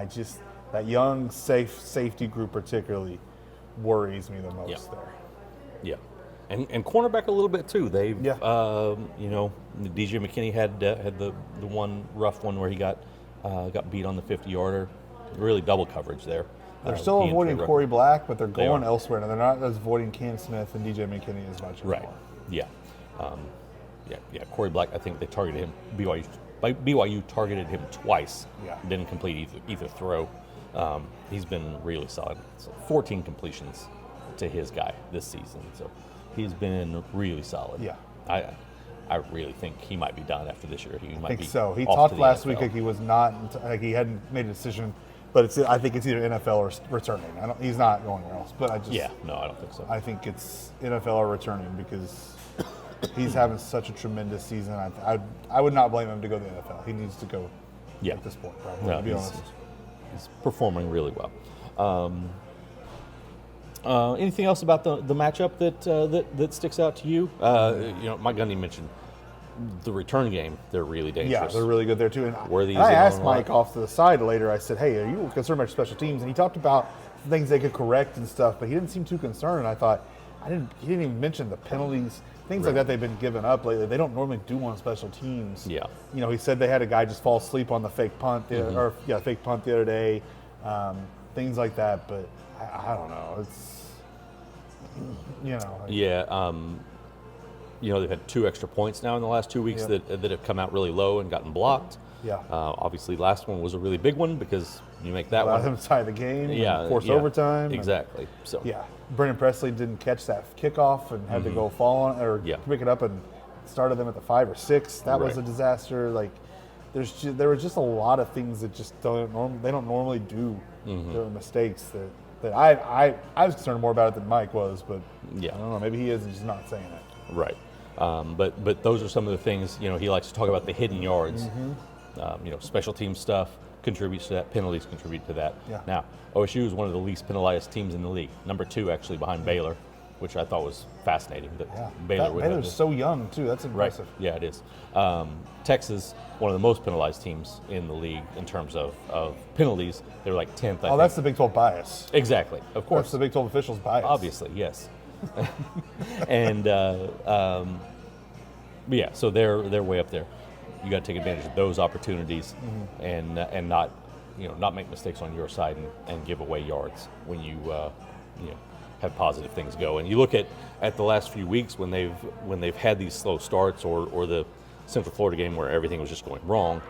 Speaker 2: that young safety group particularly worries me the most there.
Speaker 1: Yeah, and cornerback a little bit too. They've DJ McKinney had the one rough one where he got beat on the 50-yarder. Really double coverage there.
Speaker 2: They're still avoiding Corey Black, but they're going
Speaker 1: are.
Speaker 2: elsewhere. Now they're not avoiding Cam Smith and DJ McKinney as much anymore.
Speaker 1: Right. Yeah. Corey Black. I think they targeted him. BYU targeted him twice.
Speaker 2: Yeah.
Speaker 1: Didn't complete either throw. He's been really solid. So 14 completions to his guy this season. So he's been really solid.
Speaker 2: Yeah.
Speaker 1: I really think he might be done after this year.
Speaker 2: I think so. He talked last week like he was not, like he hadn't made a decision. But I think it's either NFL or returning. He's not going anywhere else. But I
Speaker 1: don't think so.
Speaker 2: I think it's NFL or returning because he's having such a tremendous season. I would not blame him to go to the NFL. He needs to go at this point, probably, to be honest.
Speaker 1: He's performing really well. Anything else about the matchup that sticks out to you? Mike Gundy mentioned the return game. They're really dangerous.
Speaker 2: Yeah, they're really good there too. And
Speaker 1: Worthy
Speaker 2: I
Speaker 1: is
Speaker 2: asked
Speaker 1: on
Speaker 2: Mike off to the side later. I said, "Hey, are you concerned about your special teams?" And he talked about things they could correct and stuff, but he didn't seem too concerned. And I thought, he didn't even mention the penalties, things like that they've been giving up lately. They don't normally do on special teams.
Speaker 1: Yeah.
Speaker 2: He said they had a guy just fall asleep on the fake punt, fake punt the other day, things like that. But I don't know. It's
Speaker 1: they've had 2 extra points now in the last 2 weeks that have come out really low and gotten blocked.
Speaker 2: Yeah.
Speaker 1: Obviously, last one was a really big one because you make that
Speaker 2: allow
Speaker 1: one.
Speaker 2: them to tie the game.
Speaker 1: Yeah.
Speaker 2: Force overtime.
Speaker 1: Exactly.
Speaker 2: Brendan Presley didn't catch that kickoff and had to go fall on or pick it up and started them at the 5 or 6. That was a disaster. Like, there were just a lot of things that just don't normally do. There were mistakes that I was concerned more about it than Mike was, but I don't know. Maybe he is and he's not saying it.
Speaker 1: Right. But those are some of the things, he likes to talk about the hidden yards. Special team stuff contributes to that. Penalties contribute to that.
Speaker 2: Yeah.
Speaker 1: Now, OSU is one of the least penalized teams in the league. Number 2, actually, behind Baylor, which I thought was fascinating. That
Speaker 2: Baylor's so young, too. That's impressive.
Speaker 1: Right. Yeah, it is. Texas, one of the most penalized teams in the league in terms of penalties. They're like 10th, I think.
Speaker 2: That's the Big 12 bias.
Speaker 1: Exactly. Of course.
Speaker 2: That's the Big 12 officials' bias.
Speaker 1: Obviously, yes. And so they're way up there. You got to take advantage of those opportunities and not make mistakes on your side and give away yards when you have positive things go. And you look at the last few weeks when they've had these slow starts or the Central Florida game where everything was just going wrong,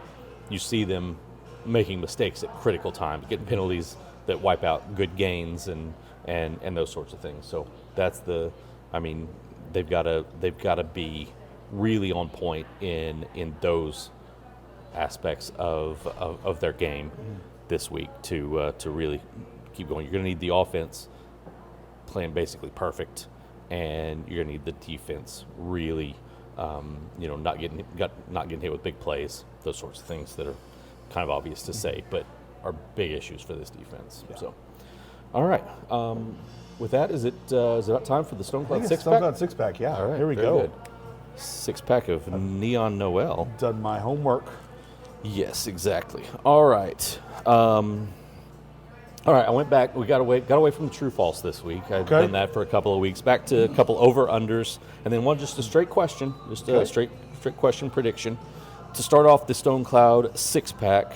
Speaker 1: you see them making mistakes at critical times, getting penalties that wipe out good gains and those sorts of things. So that's they've got to be really on point in those aspects of their game this week to really keep going. You're going to need the offense playing basically perfect, and you're going to need the defense really, not getting hit with big plays, those sorts of things that are kind of obvious to say, but are big issues for this defense. Yeah. So, all right. With that, is it about time for the Stonecloud 6-pack?
Speaker 2: Stonecloud 6-pack, yeah.
Speaker 1: All right,
Speaker 2: here we go.
Speaker 1: Good. 6-pack of Neon Noel.
Speaker 2: Done my homework.
Speaker 1: Yes, exactly. All right. I went back. We got away from the true false this week. I've done that for a couple of weeks. Back to a couple over-unders, and then just a straight question, a straight question prediction. To start off the Stonecloud 6-pack,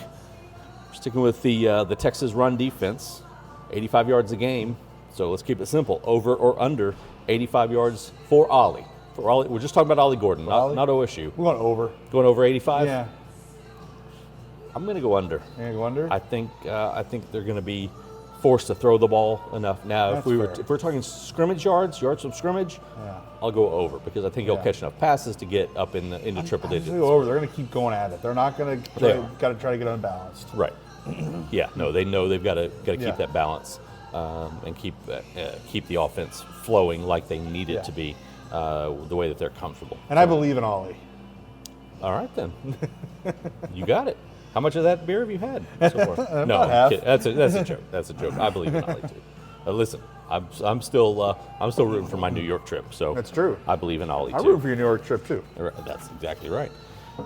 Speaker 1: sticking with the Texas run defense, 85 yards a game. So let's keep it simple. Over or under 85 yards for Ollie. We're just talking about Ollie Gordon, not OSU.
Speaker 2: We're going over.
Speaker 1: Going over 85?
Speaker 2: Yeah.
Speaker 1: I'm going to go under.
Speaker 2: You're going to go under?
Speaker 1: I think they're going to be forced to throw the ball enough. Now, if we're talking scrimmage yards from scrimmage, I'll go over because I think he'll catch enough passes to get up into triple digits.
Speaker 2: Go over. They're going to keep going at it. They're not going to try to get unbalanced.
Speaker 1: Right. Yeah. No, they know they've got to keep that balance and keep the offense flowing like they need it to be. The way that they're comfortable.
Speaker 2: And I believe in Ollie.
Speaker 1: All right, then. You got it. How much of that beer have you had so far?
Speaker 2: No, half.
Speaker 1: That's a joke. That's a joke. I believe in Ollie too. Listen, I'm still rooting for my New York trip. So
Speaker 2: that's true.
Speaker 1: I believe in Ollie too.
Speaker 2: I root for your New York trip too.
Speaker 1: That's exactly right.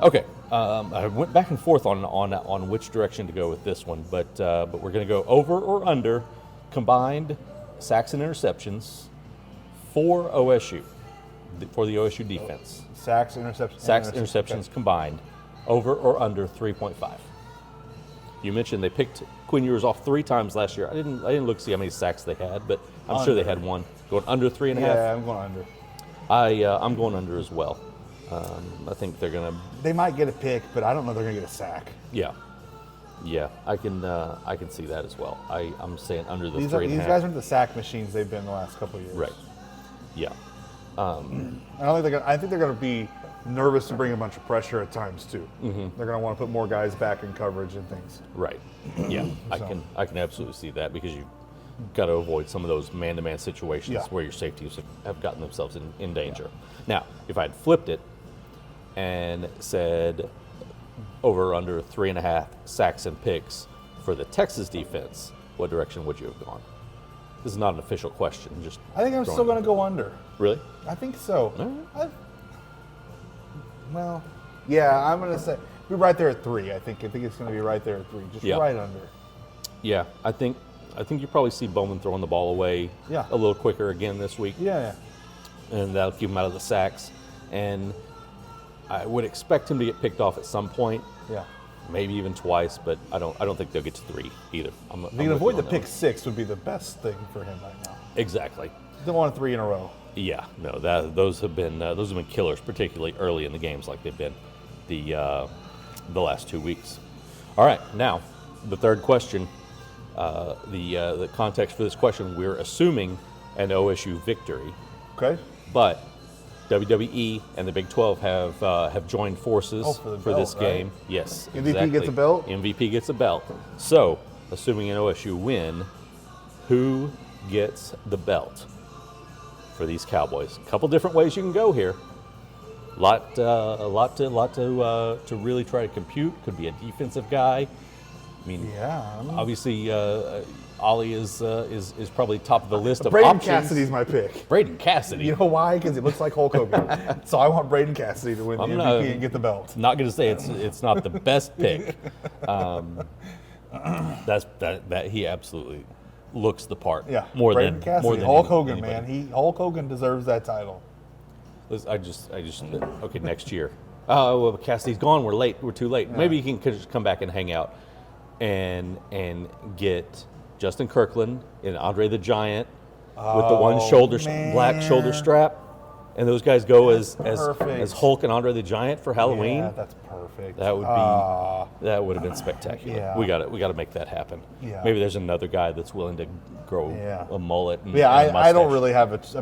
Speaker 1: Okay, I went back and forth on which direction to go with this one, but we're going to go over or under combined sacks and interceptions for OSU. For the OSU defense.
Speaker 2: Sacks, interceptions.
Speaker 1: Interceptions combined. Over or under 3.5. You mentioned they picked Quinn Ewers off 3 times last year. I didn't look to see how many sacks they had, but I'm sure they had one. Going under 3.5?
Speaker 2: Yeah, I'm going under.
Speaker 1: I'm going under as well. I think they're going to...
Speaker 2: They might get a pick, but I don't know they're going to get a sack.
Speaker 1: Yeah. Yeah, I can see that as well. I'm saying under the 3.5.
Speaker 2: These guys aren't the sack machines they've been the last couple of years.
Speaker 1: Right. Yeah.
Speaker 2: I think they're going to be nervous to bring a bunch of pressure at times too. Mm-hmm. They're going to want to put more guys back in coverage and things.
Speaker 1: Right. Yeah. I can absolutely see that because you've got to avoid some of those man-to-man situations where your safeties have gotten themselves in danger. Yeah. Now, if I had flipped it and said over or under 3.5 sacks and picks for the Texas defense, what direction would you have gone? This is not an official question. Just
Speaker 2: I think I'm still going to go under.
Speaker 1: Really?
Speaker 2: I think so.
Speaker 1: All right.
Speaker 2: Well, yeah, I'm going to say we're right there at 3. I think it's going to be right there at 3, just right under.
Speaker 1: Yeah, I think you probably see Bowman throwing the ball away a little quicker again this week.
Speaker 2: Yeah.
Speaker 1: And that'll keep him out of the sacks. And I would expect him to get picked off at some point.
Speaker 2: Yeah.
Speaker 1: Maybe even twice, but I don't think they'll get to 3 either.
Speaker 2: If you can avoid the pick 6 would be the best thing for him right now.
Speaker 1: Exactly.
Speaker 2: Don't want 3 in a row.
Speaker 1: Yeah, no, those have been killers, particularly early in the games, like they've been the last 2 weeks. All right, now the third question. The context for this question: we're assuming an OSU victory.
Speaker 2: Okay.
Speaker 1: But WWE and the Big 12 have joined forces for this game. Right? Yes,
Speaker 2: MVP
Speaker 1: exactly.
Speaker 2: gets a belt?
Speaker 1: MVP gets a belt. So, assuming an OSU win, who gets the belt for these Cowboys? A couple different ways you can go here. A lot to really try to compute. Could be a defensive guy. I mean, obviously, Ollie is probably top of the list of
Speaker 2: Braden
Speaker 1: options.
Speaker 2: Cassidy's my pick.
Speaker 1: Braden Cassidy.
Speaker 2: You know why? Because he looks like Hulk Hogan. So I want Braden Cassidy to win the MVP and get the belt.
Speaker 1: Not going to say it's not the best pick. That he absolutely looks the part.
Speaker 2: Yeah,
Speaker 1: more
Speaker 2: Braden
Speaker 1: than
Speaker 2: Cassidy,
Speaker 1: more than
Speaker 2: Hulk Hogan,
Speaker 1: anybody.
Speaker 2: man. Hulk Hogan deserves that title.
Speaker 1: I just okay, next year. Oh, well, Cassidy's gone. We're late. We're too late.
Speaker 2: Yeah.
Speaker 1: Maybe he can just come back and hang out and get Justin Kirkland and Andre the Giant with the one black shoulder strap, and those guys go as Hulk and Andre the Giant for Halloween.
Speaker 2: Yeah, that's perfect.
Speaker 1: That would have been spectacular.
Speaker 2: Yeah.
Speaker 1: We got to make that happen.
Speaker 2: Yeah.
Speaker 1: Maybe there's another guy that's willing to grow a mullet. And,
Speaker 2: yeah,
Speaker 1: and a
Speaker 2: I don't
Speaker 1: mustache.
Speaker 2: really have a. I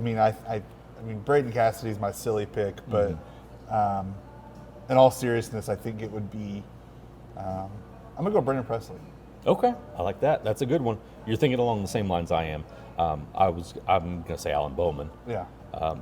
Speaker 2: mean, Braden Cassidy's my silly pick, but in all seriousness, I think it would be. I'm gonna go Brendan Presley.
Speaker 1: Okay, I like that. That's a good one. You're thinking along the same lines I am. I'm gonna say Alan Bowman.
Speaker 2: Yeah.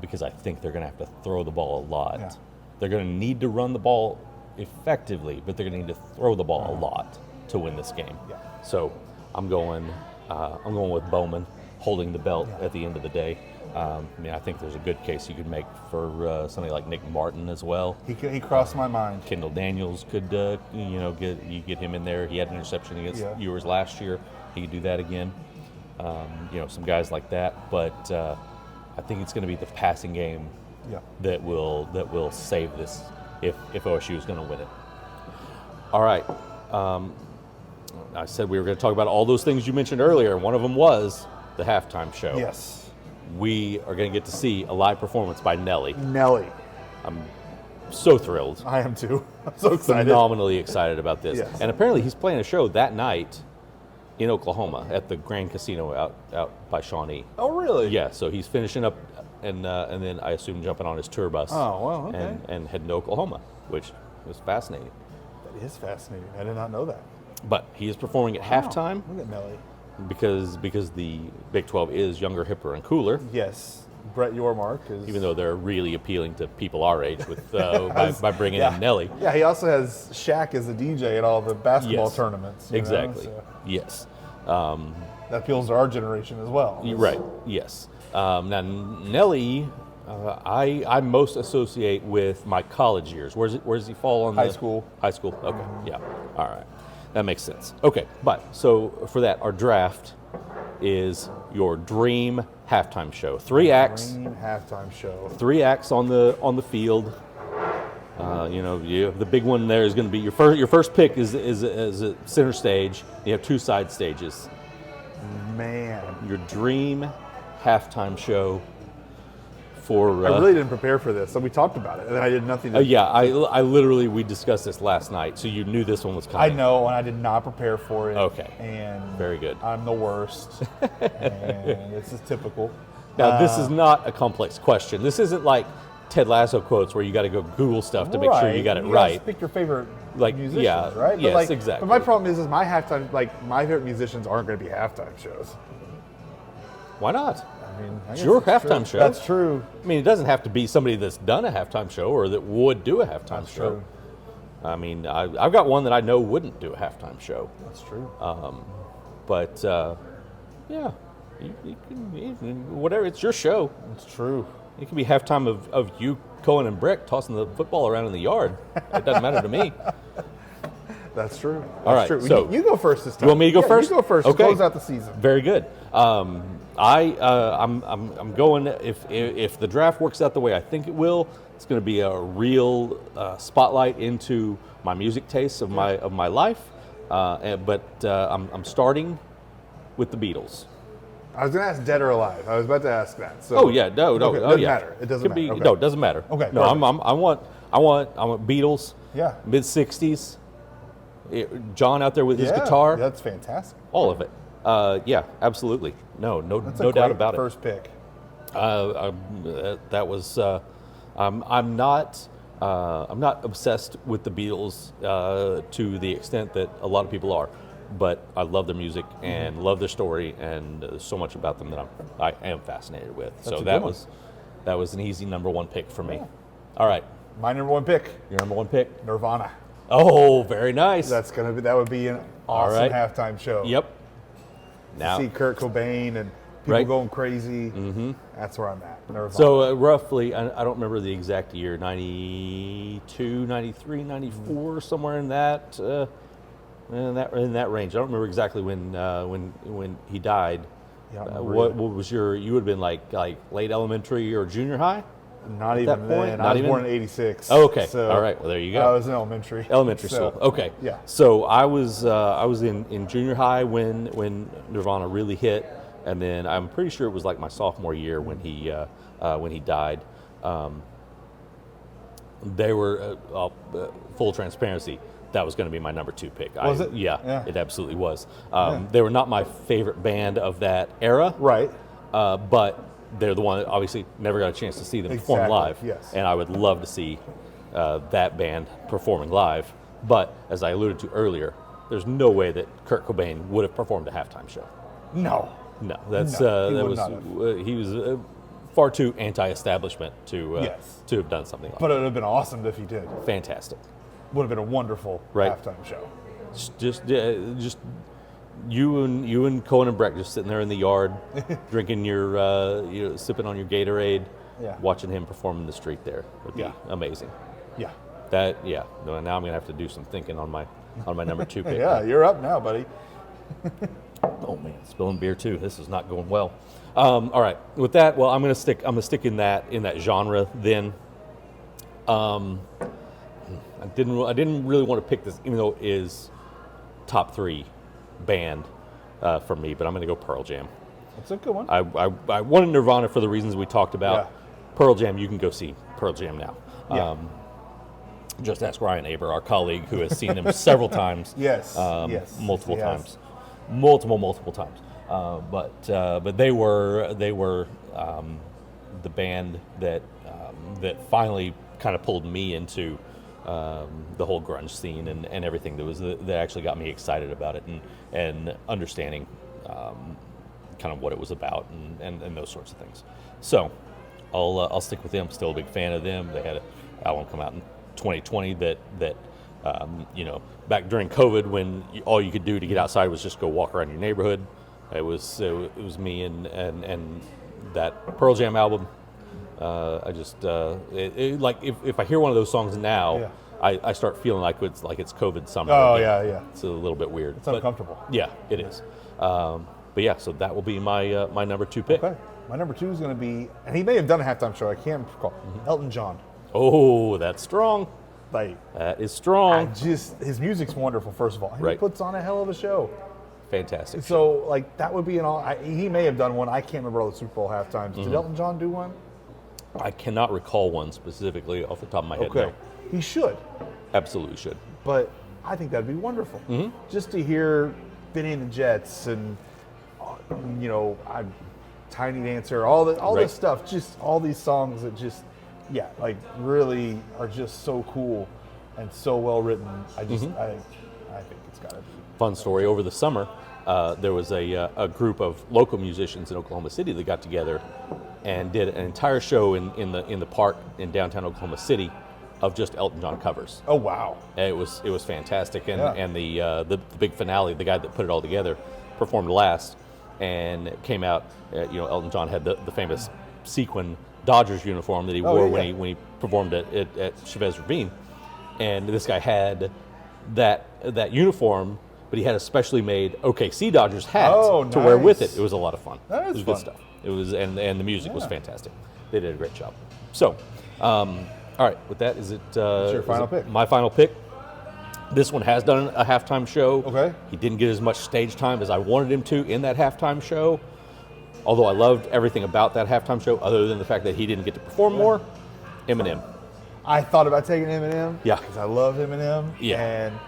Speaker 1: Because I think they're gonna have to throw the ball a lot.
Speaker 2: Yeah.
Speaker 1: They're gonna need to run the ball effectively, but they're gonna need to throw the ball a lot to win this game.
Speaker 2: Yeah.
Speaker 1: So I'm going with Bowman holding the belt at the end of the day. I mean, I think there's a good case you could make for somebody like Nick Martin as well.
Speaker 2: He crossed my mind.
Speaker 1: Kendall Daniels could, get him in there. He had an interception against Ewers last year. He could do that again. Some guys like that. But I think it's going to be the passing game that will save this if OSU is going to win it. All right. I said we were going to talk about all those things you mentioned earlier. One of them was the halftime show.
Speaker 2: Yes.
Speaker 1: We are going to get to see a live performance by Nelly. I'm so thrilled.
Speaker 2: I am too. I'm so excited.
Speaker 1: Phenomenally excited about this.
Speaker 2: Yes.
Speaker 1: And apparently he's playing a show that night in Oklahoma at the Grand Casino out by Shawnee.
Speaker 2: Oh, really?
Speaker 1: Yeah, so he's finishing up and then I assume jumping on his tour bus and heading to Oklahoma, which was fascinating.
Speaker 2: That is fascinating. I did not know that.
Speaker 1: But he is performing at halftime.
Speaker 2: Look at Nelly.
Speaker 1: Because the Big 12 is younger, hipper, and cooler.
Speaker 2: Yes. Brett Yormark is...
Speaker 1: Even though they're really appealing to people our age with by bringing in Nelly.
Speaker 2: Yeah, he also has Shaq as a DJ at all the basketball tournaments.
Speaker 1: Exactly.
Speaker 2: So
Speaker 1: yes.
Speaker 2: that appeals to our generation as well.
Speaker 1: Right. Yes. Now, Nelly, I most associate with my college years. Where does he fall on
Speaker 2: high school?
Speaker 1: High school. Okay. Yeah. All right. That makes sense. Okay, but so for that, our draft is your dream halftime show. 3 acts.
Speaker 2: Dream halftime show.
Speaker 1: 3 acts on the field. The big one there is going to be your first pick is a center stage. You have 2 side stages.
Speaker 2: Man,
Speaker 1: your dream halftime show. I
Speaker 2: really didn't prepare for this, so we talked about it, and then I did nothing.
Speaker 1: I literally, we discussed this last night, so you knew this one was coming.
Speaker 2: I know, and I did not prepare for it.
Speaker 1: Okay.
Speaker 2: And
Speaker 1: very good.
Speaker 2: I'm the worst, and this is typical.
Speaker 1: Now, this is not a complex question. This isn't like Ted Lasso quotes where you got to go Google stuff to make sure you got it right.
Speaker 2: Pick your favorite musicians,
Speaker 1: yeah,
Speaker 2: right?
Speaker 1: Yes, exactly.
Speaker 2: But my problem is my halftime, my favorite musicians aren't going to be halftime shows.
Speaker 1: Why not?
Speaker 2: I mean,
Speaker 1: it's your halftime show.
Speaker 2: That's true.
Speaker 1: I mean, it doesn't have to be somebody that's done a halftime show or that would do a halftime show.
Speaker 2: True.
Speaker 1: I mean, I've got one that I know wouldn't do a halftime show.
Speaker 2: That's true.
Speaker 1: But yeah, Whatever, it's your show.
Speaker 2: It's true.
Speaker 1: It could be halftime of you, Cohen, and Brick tossing the football around in the yard. It doesn't matter to me.
Speaker 2: That's true. That's
Speaker 1: All right,
Speaker 2: true.
Speaker 1: so
Speaker 2: you go first this time.
Speaker 1: You want me to go first?
Speaker 2: You go first.
Speaker 1: Okay.
Speaker 2: To close out the season.
Speaker 1: Very good. I'm going. If the draft works out the way I think it will, it's going to be a real spotlight into my music tastes of my life. But I'm starting with the Beatles.
Speaker 2: I was going to ask dead or alive. I was about to ask that. So.
Speaker 1: Oh yeah, no.
Speaker 2: Okay,
Speaker 1: Oh
Speaker 2: doesn't
Speaker 1: yeah.
Speaker 2: matter. It doesn't matter. Okay.
Speaker 1: No, it doesn't matter.
Speaker 2: Okay.
Speaker 1: No, I want Beatles.
Speaker 2: Yeah.
Speaker 1: Mid '60s. John out there with his guitar.
Speaker 2: That's fantastic.
Speaker 1: All of it. Yeah, absolutely. No
Speaker 2: That's
Speaker 1: no
Speaker 2: a
Speaker 1: doubt
Speaker 2: great
Speaker 1: about
Speaker 2: first pick.
Speaker 1: That was. I'm not obsessed with the Beatles to the extent that a lot of people are, but I love their music and love their story, and there's so much about them that I am fascinated with. So that was an easy number one pick for me.
Speaker 2: Yeah.
Speaker 1: All right,
Speaker 2: My number one pick,
Speaker 1: your number one pick.
Speaker 2: Nirvana.
Speaker 1: Oh, very nice.
Speaker 2: That would be an awesome halftime show.
Speaker 1: Yep. Now,
Speaker 2: See Kurt Cobain and people
Speaker 1: Right.
Speaker 2: going crazy. Mm-hmm. That's where I'm at. Nirvana.
Speaker 1: so roughly, I don't remember the exact year, 92, 93, 94, somewhere in that in that range. I don't remember exactly when he died.
Speaker 2: Yeah,
Speaker 1: What was you would have been like late elementary or junior high?
Speaker 2: Not
Speaker 1: at
Speaker 2: even
Speaker 1: that point?
Speaker 2: then.
Speaker 1: Not
Speaker 2: I was
Speaker 1: even?
Speaker 2: born in '86.
Speaker 1: Oh, okay.
Speaker 2: So
Speaker 1: All right. Well, there you go.
Speaker 2: I was in elementary.
Speaker 1: Elementary
Speaker 2: So,
Speaker 1: school. Okay.
Speaker 2: Yeah.
Speaker 1: So I was in junior high when Nirvana really hit, and then I'm pretty sure it was like my sophomore year when he died. They were full transparency. That was going to be my number two pick.
Speaker 2: Was it?
Speaker 1: Yeah, it absolutely was. They were not my favorite band of that era,
Speaker 2: Right.
Speaker 1: but they're the one that obviously never got a chance to see them perform
Speaker 2: Exactly,
Speaker 1: live.
Speaker 2: yes.
Speaker 1: And I would love to see that band performing live. But as I alluded to earlier, there's no way that Kurt Cobain would have performed a halftime show.
Speaker 2: No.
Speaker 1: No, that's
Speaker 2: No, he
Speaker 1: that
Speaker 2: would
Speaker 1: was
Speaker 2: not have.
Speaker 1: he was far too anti-establishment to
Speaker 2: Yes.
Speaker 1: to have done something like
Speaker 2: But it would have been awesome if he did.
Speaker 1: that. Fantastic.
Speaker 2: Would have been a wonderful
Speaker 1: Right.
Speaker 2: halftime show.
Speaker 1: Just you and Cohen and Breck just sitting there in the yard, drinking your sipping on your Gatorade,
Speaker 2: Yeah.
Speaker 1: watching him perform in the street there would be
Speaker 2: Yeah.
Speaker 1: amazing.
Speaker 2: Yeah.
Speaker 1: No, now I'm gonna have to do some thinking on my number two pick.
Speaker 2: Yeah, you're up now, buddy.
Speaker 1: Oh man, spilling beer too. This is not going well. All right, with that, well, I'm gonna stick in that genre then. I didn't really want to pick this, even though it is top three band for me, but I'm gonna go Pearl Jam.
Speaker 2: That's a good one.
Speaker 1: I wanted Nirvana for the reasons we talked about.
Speaker 2: Yeah.
Speaker 1: Pearl Jam, you can go see Pearl Jam now.
Speaker 2: Yeah.
Speaker 1: Just ask Ryan Aber, our colleague, who has seen them several times.
Speaker 2: Yes.
Speaker 1: Multiple
Speaker 2: Yes.
Speaker 1: times, multiple times. But they were the band that finally kind of pulled me into the whole grunge scene and everything that actually got me excited about it and understanding kind of what it was about and those sorts of things. So I'll stick with them. Still a big fan of them. They had an album come out in 2020 that back during COVID when all you could do to get outside was just go walk around your neighborhood. It was me and that Pearl Jam album. I just like if I hear one of those songs now,
Speaker 2: Yeah.
Speaker 1: I start feeling like it's COVID summer.
Speaker 2: Oh,
Speaker 1: again.
Speaker 2: yeah.
Speaker 1: It's a little bit weird.
Speaker 2: It's uncomfortable.
Speaker 1: Yeah, it is. But yeah, so that will be my number two pick.
Speaker 2: Okay. My number two is going to be, and he may have done a halftime show. I can't recall. Elton John.
Speaker 1: Oh, that's strong.
Speaker 2: Like,
Speaker 1: That is strong.
Speaker 2: his music's wonderful. First of all, and
Speaker 1: Right.
Speaker 2: he puts on a hell of a show.
Speaker 1: Fantastic.
Speaker 2: So, like, that would be he may have done one. I can't remember all the Super Bowl halftimes. Did Elton John do one?
Speaker 1: I cannot recall one specifically off the top of my head.
Speaker 2: Okay.
Speaker 1: No.
Speaker 2: He should.
Speaker 1: Absolutely should.
Speaker 2: But I think that'd be wonderful. Just to hear Benny and the Jets and, Tiny Dancer, all
Speaker 1: Right.
Speaker 2: this stuff, just all these songs that really are just so cool and so well written. I think it's got to be.
Speaker 1: Fun story. Over the summer, there was a group of local musicians in Oklahoma City that got together and did an entire show in the park in downtown Oklahoma City of just Elton John covers.
Speaker 2: Oh, wow.
Speaker 1: It was fantastic, and
Speaker 2: Yeah.
Speaker 1: and the big finale, the guy that put it all together, performed last, and it came out. Elton John had the famous sequin Dodgers uniform that he wore when he performed at Chavez Ravine, and this guy had that uniform, but he had a specially made OKC Dodgers hat to wear with it. It was a lot of fun.
Speaker 2: That is
Speaker 1: it was
Speaker 2: fun.
Speaker 1: good stuff. It was, and the music was fantastic. They did a great job. So, all right, with that, is it
Speaker 2: your final pick?
Speaker 1: My final pick. This one has done a halftime show.
Speaker 2: Okay.
Speaker 1: He didn't get as much stage time as I wanted him to in that halftime show, although I loved everything about that halftime show other than the fact that he didn't get to perform more. Eminem.
Speaker 2: I thought about taking Eminem.
Speaker 1: Yeah.
Speaker 2: Because I love Eminem.
Speaker 1: Yeah.
Speaker 2: And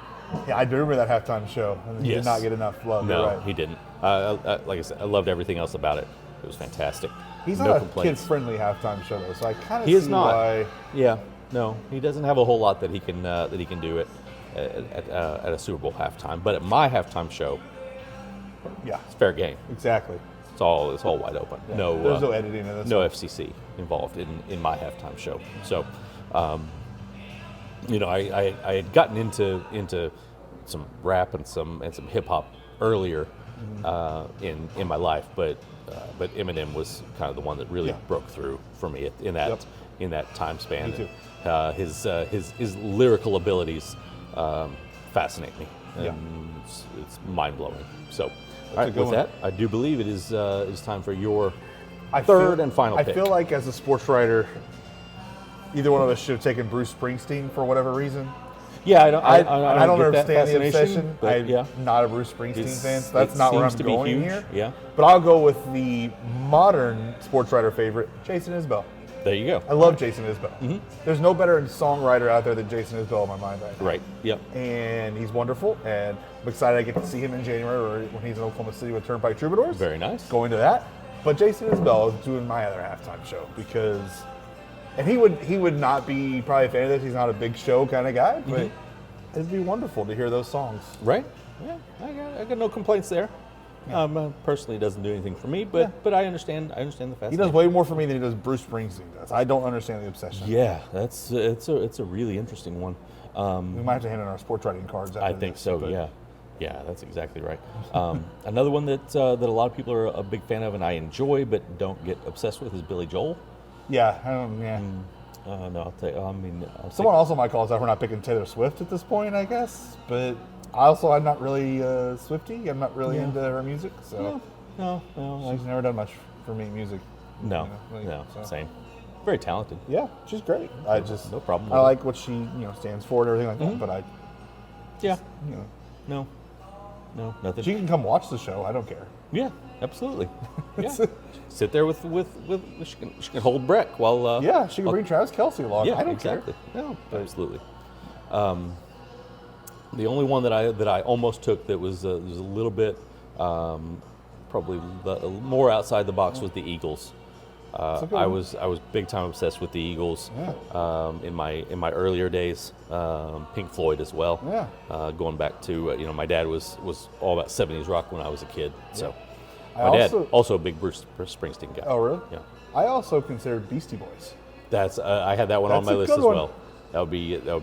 Speaker 2: I do remember that halftime show. And he did not get enough love.
Speaker 1: No,
Speaker 2: You're right.
Speaker 1: he didn't. Like I said, I loved everything else about it. It was fantastic.
Speaker 2: He's
Speaker 1: no
Speaker 2: not a
Speaker 1: complaints.
Speaker 2: kid-friendly halftime show, though, so I kind of
Speaker 1: He
Speaker 2: see
Speaker 1: is not.
Speaker 2: why.
Speaker 1: Yeah, no, he doesn't have a whole lot that he can do at a Super Bowl halftime. But at my halftime show,
Speaker 2: Yeah,
Speaker 1: it's fair game.
Speaker 2: exactly.
Speaker 1: It's all wide open.
Speaker 2: Yeah.
Speaker 1: No,
Speaker 2: There's no editing in this.
Speaker 1: no FCC involved in my halftime show. So, I had gotten into some rap and some hip hop earlier in my life, but Eminem was kind of the one that really broke through for me in that time span.
Speaker 2: Me too.
Speaker 1: His lyrical abilities fascinate me.
Speaker 2: Yeah.
Speaker 1: It's mind blowing. So, all
Speaker 2: a
Speaker 1: right,
Speaker 2: good
Speaker 1: with
Speaker 2: one.
Speaker 1: that, I do believe it is time for your
Speaker 2: I
Speaker 1: third
Speaker 2: feel-
Speaker 1: and final
Speaker 2: I
Speaker 1: pick.
Speaker 2: feel like as a sports writer, either one of us should have taken Bruce Springsteen for whatever reason.
Speaker 1: Yeah,
Speaker 2: I don't
Speaker 1: get that
Speaker 2: understand the
Speaker 1: fascination,
Speaker 2: obsession.
Speaker 1: but
Speaker 2: I'm
Speaker 1: yeah.
Speaker 2: not a Bruce Springsteen
Speaker 1: It's-
Speaker 2: fan, so that's
Speaker 1: it
Speaker 2: not where I'm
Speaker 1: seems to be
Speaker 2: going
Speaker 1: huge,
Speaker 2: here.
Speaker 1: yeah.
Speaker 2: But I'll go with the modern sports writer favorite, Jason Isbell.
Speaker 1: There you go.
Speaker 2: I love Jason Isbell.
Speaker 1: Mm-hmm.
Speaker 2: There's no better songwriter out there than Jason Isbell in my mind right now.
Speaker 1: Right. Yep.
Speaker 2: And he's wonderful, and I'm excited I get to see him in January or when he's in Oklahoma City with Turnpike Troubadours.
Speaker 1: Very nice.
Speaker 2: Going to that. But Jason Isbell is doing my other halftime show because, and he would not be probably a fan of this. He's not a big show kind of guy, but it'd be wonderful to hear those songs.
Speaker 1: Right. Yeah. I got no complaints there. Personally, it doesn't do anything for me, but I understand. I understand the
Speaker 2: He
Speaker 1: fascination.
Speaker 2: does way more for me than he does Bruce Springsteen does. I don't understand the obsession.
Speaker 1: Yeah, it's a really interesting one.
Speaker 2: We might have to hand in our sports writing cards. After
Speaker 1: I think
Speaker 2: this,
Speaker 1: so.
Speaker 2: but-
Speaker 1: Yeah, that's exactly right. Another one that a lot of people are a big fan of and I enjoy but don't get obsessed with is Billy Joel.
Speaker 2: Yeah. Yeah.
Speaker 1: No, I'll tell you. I mean,
Speaker 2: Someone also might call us out for not picking Taylor Swift at this point, I guess. But I'm not really Swiftie. I'm not really into her music, so
Speaker 1: no.
Speaker 2: she's never done much for me music.
Speaker 1: No,
Speaker 2: really,
Speaker 1: no,
Speaker 2: so.
Speaker 1: same. Very talented.
Speaker 2: Yeah, she's great. I just
Speaker 1: No problem
Speaker 2: I
Speaker 1: with
Speaker 2: like what she stands for and everything like that. But
Speaker 1: Yeah.
Speaker 2: know,
Speaker 1: No, nothing.
Speaker 2: she can come watch the show. I don't care.
Speaker 1: Yeah, absolutely. Yeah. Sit there with she can hold Breck while
Speaker 2: Yeah, she can bring Travis Kelce along.
Speaker 1: yeah,
Speaker 2: I don't
Speaker 1: exactly.
Speaker 2: care.
Speaker 1: No, absolutely. The only one that I almost took that was a little bit probably more outside the box was the Eagles.
Speaker 2: a good
Speaker 1: I
Speaker 2: one.
Speaker 1: was big time obsessed with the Eagles in my earlier days. Pink Floyd as well.
Speaker 2: Yeah.
Speaker 1: Going back to my dad was all about 70s rock when I was a kid. So
Speaker 2: I
Speaker 1: my dad
Speaker 2: also-
Speaker 1: also a big Bruce Springsteen guy.
Speaker 2: Oh, really?
Speaker 1: Yeah.
Speaker 2: I also considered Beastie Boys.
Speaker 1: That's I had that one on
Speaker 2: That's
Speaker 1: my
Speaker 2: a
Speaker 1: list
Speaker 2: good
Speaker 1: as
Speaker 2: one.
Speaker 1: well. That would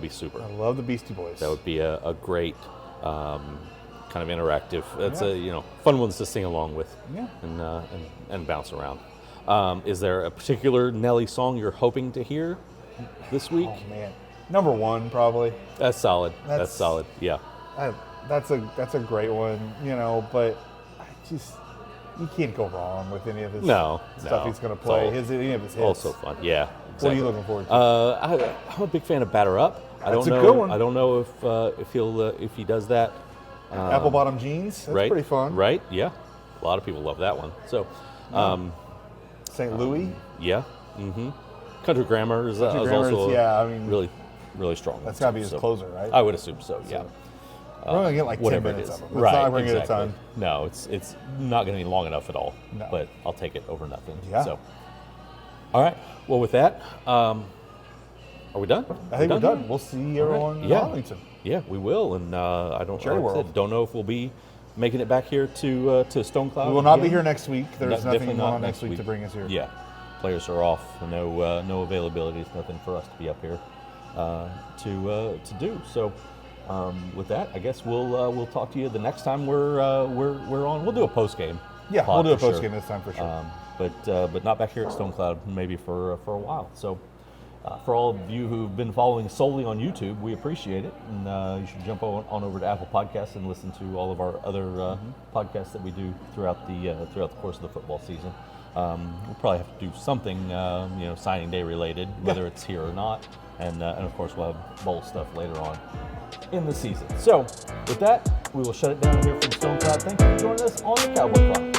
Speaker 1: be super.
Speaker 2: I love the Beastie Boys.
Speaker 1: That would be a great kind of interactive. That's a fun ones to sing along with.
Speaker 2: Yeah.
Speaker 1: And bounce around. Is there a particular Nelly song you're hoping to hear this week?
Speaker 2: Oh man, number one probably.
Speaker 1: That's solid. That's
Speaker 2: That's-
Speaker 1: solid. Yeah.
Speaker 2: That's a great one, but you can't go wrong with any of his
Speaker 1: No,
Speaker 2: stuff
Speaker 1: no.
Speaker 2: he's going to
Speaker 1: It's
Speaker 2: play.
Speaker 1: all-
Speaker 2: Any of his hits.
Speaker 1: Also fun. Yeah.
Speaker 2: What are
Speaker 1: Exactly.
Speaker 2: you looking forward to?
Speaker 1: I'm a big fan of Batter Up. I
Speaker 2: That's
Speaker 1: don't
Speaker 2: a
Speaker 1: know.
Speaker 2: good one.
Speaker 1: I don't know if he does that.
Speaker 2: Apple bottom jeans. That's
Speaker 1: right.
Speaker 2: pretty fun.
Speaker 1: Right. Yeah. A lot of people love that one. So.
Speaker 2: St. Louis.
Speaker 1: Yeah. Country Grammar is
Speaker 2: Country Grammar's,
Speaker 1: also
Speaker 2: yeah, I mean,
Speaker 1: really, really strong.
Speaker 2: That's got to be his
Speaker 1: So
Speaker 2: closer, right?
Speaker 1: I would assume so. Yeah.
Speaker 2: We're going to get like 10
Speaker 1: Whatever it
Speaker 2: minutes
Speaker 1: is.
Speaker 2: of them. It's
Speaker 1: Right.
Speaker 2: not like we're going to get a
Speaker 1: Exactly.
Speaker 2: ton.
Speaker 1: No, it's not going to be long enough at all.
Speaker 2: No.
Speaker 1: But I'll take it over nothing.
Speaker 2: Yeah.
Speaker 1: So. All right. Well, with that, are we done?
Speaker 2: I think we're done.
Speaker 1: here?
Speaker 2: We'll see everyone in
Speaker 1: Yeah.
Speaker 2: Arlington.
Speaker 1: Yeah, we will. And I don't.
Speaker 2: Cherry
Speaker 1: like I said,
Speaker 2: World.
Speaker 1: don't know if we'll be making it back here to Stonecloud.
Speaker 2: We will not be
Speaker 1: again.
Speaker 2: here next week. There's
Speaker 1: Definitely
Speaker 2: nothing
Speaker 1: not
Speaker 2: going on next week to bring us here.
Speaker 1: Yeah, players are off. No availability. It's nothing for us to be up here to do. So with that, I guess we'll talk to you the next time we're on. We'll do a post game
Speaker 2: Yeah,
Speaker 1: pod
Speaker 2: we'll do a
Speaker 1: for
Speaker 2: post
Speaker 1: sure.
Speaker 2: game this time for sure.
Speaker 1: But not back here at Stonecloud, maybe for a while. So for all of you who've been following solely on YouTube, we appreciate it, and you should jump on over to Apple Podcasts and listen to all of our other podcasts that we do throughout the course of the football season. We'll probably have to do something signing day related, whether it's here or not, and of course we'll have bowl stuff later on in the season. So with that, we will shut it down here from Stonecloud. Thank you for joining us on the Cowboy Clock.